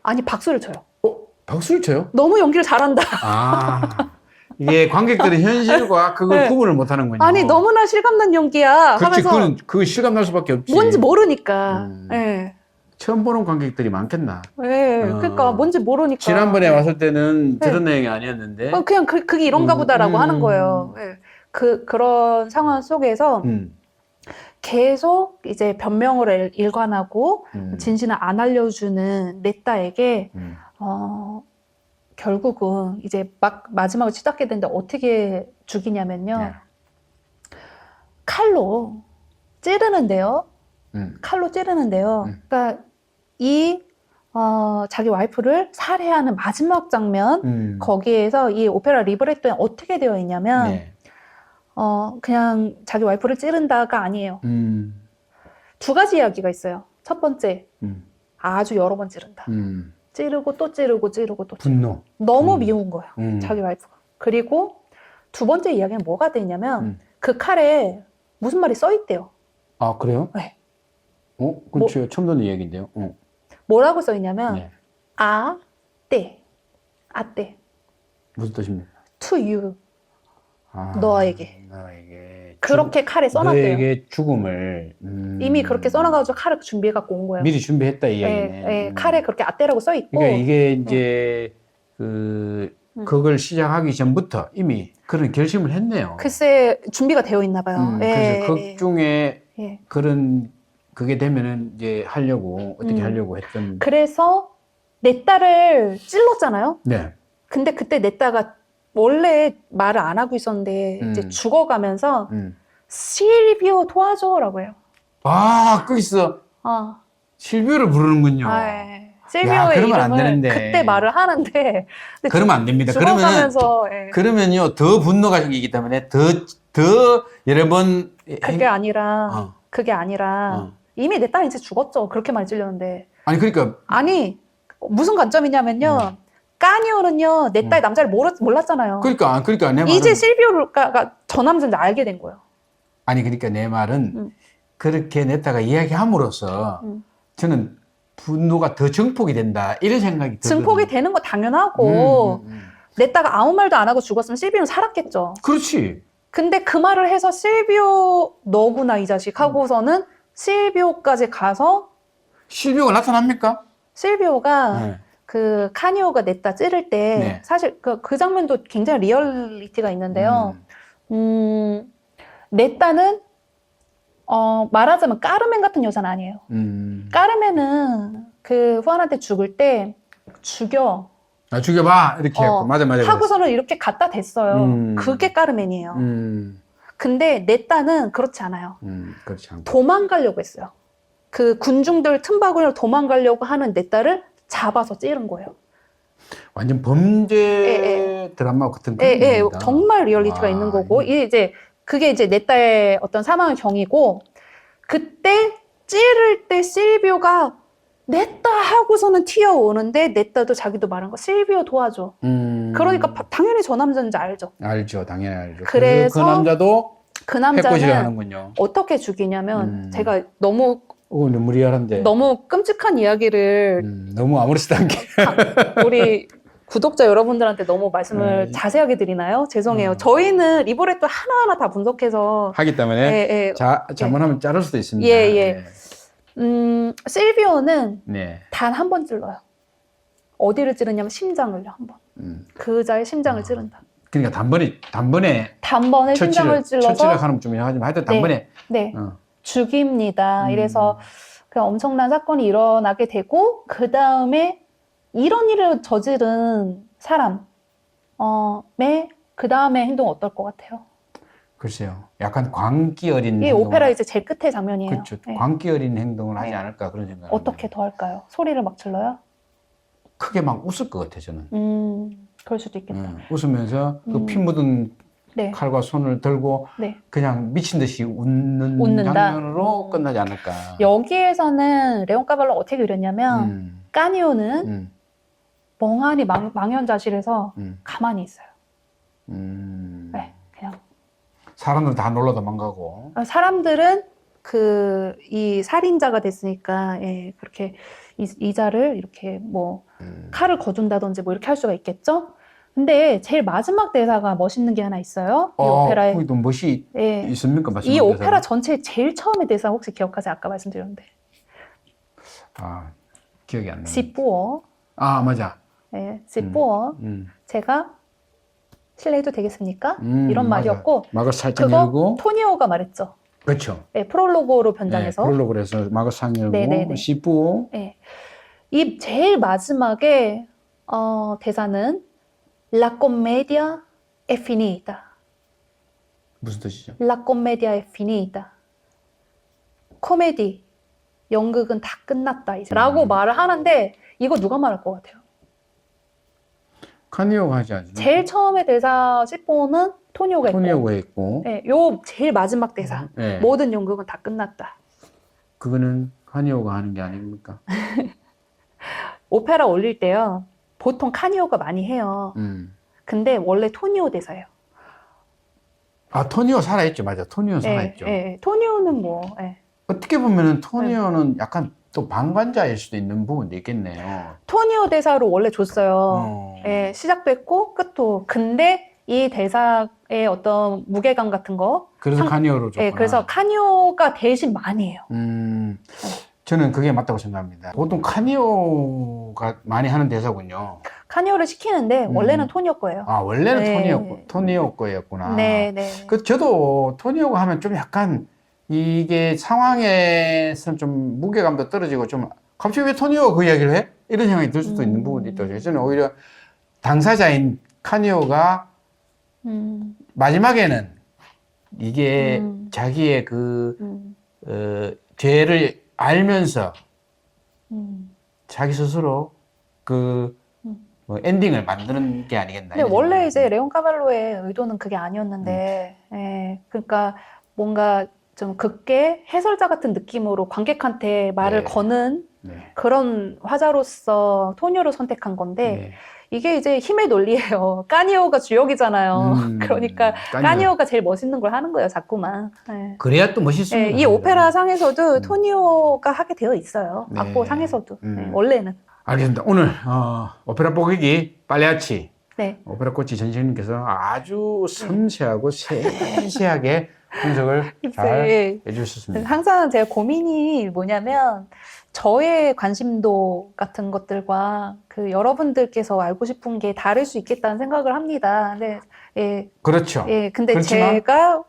아니 박수를 쳐요. 박수를 쳐요? 너무 연기를 잘한다. 이게 관객들의 현실과 그걸 구분을 못하는군요. 아니 너무나 실감난 연기야. 그렇지, 하면서 그 실감 날 수밖에 없지. 뭔지 모르니까. 네. 처음 보는 관객들이 많겠나. 그러니까 뭔지 모르니까. 지난번에 왔을 때는 들은 내용이 아니었는데. 그냥 그게 이런가 보다라고 하는 거예요. 그런 상황 속에서 계속 이제 변명을 일관하고 진실을 안 알려주는 넷다에게 결국은 이제 마지막을 치닫게 되는데 어떻게 죽이냐면요. 칼로 찌르는데요. 칼로 찌르는데요. 그러니까 자기 와이프를 살해하는 마지막 장면 거기에서 이 오페라 리브레토에 어떻게 되어 있냐면 그냥 자기 와이프를 찌른다가 아니에요. 두 가지 이야기가 있어요. 첫 번째, 아주 여러 번 찌른다. 찌르고 또 찌르고 찌르고 또 찌르고. 분노. 너무 미운 거예요. 자기 와이프가. 그리고 두 번째 이야기는 뭐가 되냐면 그 칼에 무슨 말이 써 있대요. 아, 그래요? 네. 그건 제가 처음 듣는 얘기인데요. 뭐라고 써 있냐면 아떼 무슨 뜻입니까? to you 너에게 그렇게 칼에 써놨대요. 너에게 죽음을 이미 그렇게 써놔가지고 칼을 준비해 갖고 온 거예요. 미리 준비했다 이 이야기네. 칼에 그렇게 아떼라고 써 있고. 그러니까 이게 이제 그걸 시작하기 전부터 이미 그런 결심을 했네요. 글쎄 준비가 되어 있나 봐요. 그래서 극 중에 그런 그게 되면은 이제 하려고 어떻게 하려고 했던. 그래서 내 딸을 찔렀잖아요. 네. 근데 그때 내 딸가 원래 말을 안 하고 있었는데 이제 죽어가면서 실비오 도와줘라고 해요. 아, 그 있어. 실비오를 부르는군요. 실비오의 그러면 안 이름을 되는데. 그때 말을 하는데 근데 그러면 안 됩니다. 죽어가면서 그러면요, 더 분노가 생기기 때문에 더 여러 번. 그게 아니라 이미 내 딸 이제 죽었죠. 그렇게 많이 찔렸는데. 아니, 그러니까. 아니, 무슨 관점이냐면요. 까니오는요, 내 딸 남자를 몰랐잖아요. 그러니까 내 말은. 이제 실비오가 저 남자인지 알게 된 거예요. 아니, 그러니까 내 말은 그렇게 냈다가 이야기함으로써 저는 분노가 더 증폭이 된다. 이런 생각이 들거든요. 증폭이 되는 거 당연하고, 내 딸가 아무 말도 안 하고 죽었으면 실비오는 살았겠죠. 그렇지. 근데 그 말을 해서 실비오 너구나 이 자식 하고서는 실비오까지 가서 실비오가 나타납니까? 실비오가 그 카니오가 냈다 찌를 때 사실 그 장면도 굉장히 리얼리티가 있는데요. 냈다는 말하자면 까르멘 같은 여자는 아니에요. 까르멘은 그 후안한테 죽을 때 죽여. 죽여봐 이렇게 했고 맞아 하고서는 이렇게 갖다 댔어요. 그게 까르멘이에요. 근데 냈다는 그렇지 않아요. 그렇지 않고. 도망가려고 했어요. 그 군중들 틈바구니로 도망가려고 하는 내 딸을 잡아서 찌른 거예요. 완전 범죄 드라마 같은 그런 겁니다. 정말 리얼리티가 있는 거고 그게 이제 내 딸의 어떤 사망의 경위고 그때 찌를 때 실비오가 냈다 하고서는 튀어오는데 냈다도 자기도 말한 거 실비오 도와줘. 그러니까 당연히 저 남자인지 알죠. 알죠, 당연히 알죠. 그래서 그 남자도 그 남자는 해코지를 하는군요. 어떻게 죽이냐면 제가 너무 눈물이 야란데. 너무 끔찍한 이야기를 너무 아무렇지도 않게 우리 구독자 여러분들한테 너무 말씀을 자세하게 드리나요? 죄송해요. 저희는 리보레토 하나하나 다 분석해서 하기 때문에 잘못하면 자를 수도 있습니다. 실비오는 네. 단 한 번 찔러요. 어디를 찌르냐면 심장을요, 한 번. 그 여자의 심장을 찌른다. 그러니까 단번에 심장을 찔러서 처치를 하는 좀 하지만 하여튼 단번에 죽입니다. 이래서 그 엄청난 사건이 일어나게 되고 그 다음에 이런 일을 저지른 사람의 그 다음에 행동 어떨 것 같아요? 글쎄요. 약간 광기 어린 이 오페라 이제 제일 끝의 장면이에요. 그렇죠. 광기 어린 행동을 하지 않을까 그런 생각. 어떻게 더 할까요? 소리를 막 질러요? 크게 막 웃을 것 같아 저는. 그럴 수도 있겠다. 웃으면서 그 피 묻은 칼과 손을 들고 그냥 미친 듯이 웃는다? 장면으로 끝나지 않을까. 여기에서는 레온 까발로 어떻게 그렸냐면 까니오는 멍하니 망연자실해서 가만히 있어요. 네, 그냥 사람들은 다 놀러 도망가고. 사람들은 이 살인자가 됐으니까 그렇게 이자를 이렇게 뭐 칼을 거둔다든지 뭐 이렇게 할 수가 있겠죠. 근데 제일 마지막 대사가 멋있는 게 하나 있어요. 이 오페라에. 거기도 멋이 있습니까? 이 오페라 전체 제일 처음의 대사 혹시 기억하세요? 아까 말씀드렸는데. 기억이 안 나요. 지뿌어. 맞아. 지뿌어. 제가 실례해도 되겠습니까? 이런 말이었고. 막을 살짝 그거 열고. 토니오가 말했죠. 그렇죠. 프롤로그로 변장해서. 프롤로그로 해서 막을 상 열고. 시뿌어. 이 제일 마지막에 대사는 La commedia è finita. 무슨 뜻이죠? La commedia è finita. 코미디, 연극은 다 끝났다 이제 라고 말을 하는데 이거 누가 말할 것 같아요? 카니오가 하지 않죠? 제일 처음에 대사 시포는 토니오가 있고 요 제일 마지막 대사 모든 연극은 다 끝났다. 그거는 카니오가 하는 게 아닙니까? 오페라 올릴 때요 보통 카니오가 많이 해요. 근데 원래 토니오 대사예요. 토니오 살아있죠. 맞아. 토니오 살아있죠. 토니오는 뭐 어떻게 보면은 토니오는 약간 또 방관자일 수도 있는 부분도 있겠네요. 토니오 대사로 원래 줬어요. 시작도 했고 끝도. 근데 이 대사의 어떤 무게감 같은 거 그래서 카니오로 줬구나. 그래서 카니오가 대신 많이 해요. 저는 그게 맞다고 생각합니다. 보통 카니오가 많이 하는 대사군요. 카니오를 시키는데 원래는 토니오 거예요. 원래는 토니오 거였구나. 저도 토니오가 하면 좀 약간 이게 상황에서는 좀 무게감도 떨어지고 좀 갑자기 왜 토니오가 그 이야기를 해? 이런 생각이 들 수도 있는 부분도 있죠. 저는 오히려 당사자인 카니오가 마지막에는 이게 자기의 죄를 알면서 자기 스스로 그 뭐 엔딩을 만드는 게 아니겠나. 근데 원래 이제 레온 카발로의 의도는 그게 아니었는데, 예, 그러니까 뭔가 좀 극계 해설자 같은 느낌으로 관객한테 말을 네. 거는 네. 그런 화자로서 토니오를 선택한 건데, 네. 이게 이제 힘의 논리예요. 까니오가 주역이잖아요. 그러니까 까니오가 제일 멋있는 걸 하는 거예요, 자꾸만. 네. 그래야 또 멋있습니다. 네, 이 오페라 상에서도 토니오가 하게 되어 있어요. 네. 악보 상에서도. 네, 원래는. 알겠습니다. 오늘 오페라 보객이 빨리아치 네. 오페라 코치 전시님께서 아주 섬세하고 세세하게 분석을 잘 해주셨습니다. 항상 제가 고민이 뭐냐면 저의 관심도 같은 것들과 그 여러분들께서 알고 싶은 게 다를 수 있겠다는 생각을 합니다. 근데 예, 그렇죠. 예, 근데 그렇지만, 제가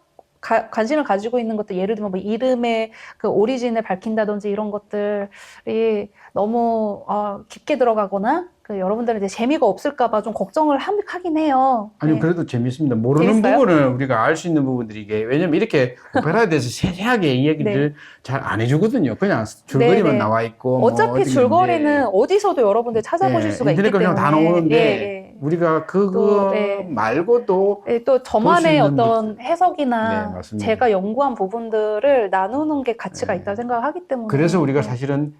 관심을 가지고 있는 것들, 예를 들면 뭐 이름의 그 오리진을 밝힌다든지 이런 것들이 너무 깊게 들어가거나 그 여러분들은 이제 재미가 없을까봐 좀 걱정을 하긴 해요. 아니요, 네. 그래도 재밌습니다. 모르는 재밌어요? 부분을 우리가 알 수 있는 부분들이 이게, 왜냐면 이렇게 오페라에 대해서 세세하게 이야기를 네. 잘 안 해주거든요. 그냥 줄거리만 네네. 나와 있고. 어차피 뭐 줄거리는 어디서도 여러분들 찾아보실 수가 있기 인터넷 때문에. 검색 다 나오는데, 예. 우리가 그거 말고도 예, 또 저만의 어떤 네, 해석이나 맞습니다. 제가 연구한 부분들을 나누는 게 가치가 있다고 생각을 하기 때문에. 그래서 우리가 사실은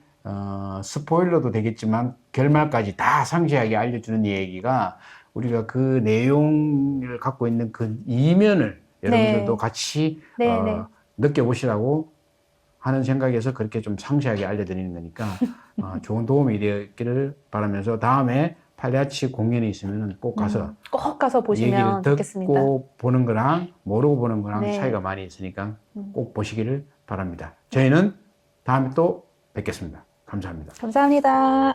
스포일러도 되겠지만 결말까지 다 상세하게 알려주는 얘기가 우리가 그 내용을 갖고 있는 그 이면을 여러분들도 같이 느껴보시라고 하는 생각에서 그렇게 좀 상세하게 알려드리는 거니까 좋은 도움이 되기를 바라면서 다음에 팔리아치 공연이 있으면 꼭 가서 보시면 얘기를 좋겠습니다. 듣고 보는 거랑 모르고 보는 거랑 차이가 많이 있으니까 꼭 보시기를 바랍니다. 저희는 다음에 또 뵙겠습니다. 감사합니다. 감사합니다.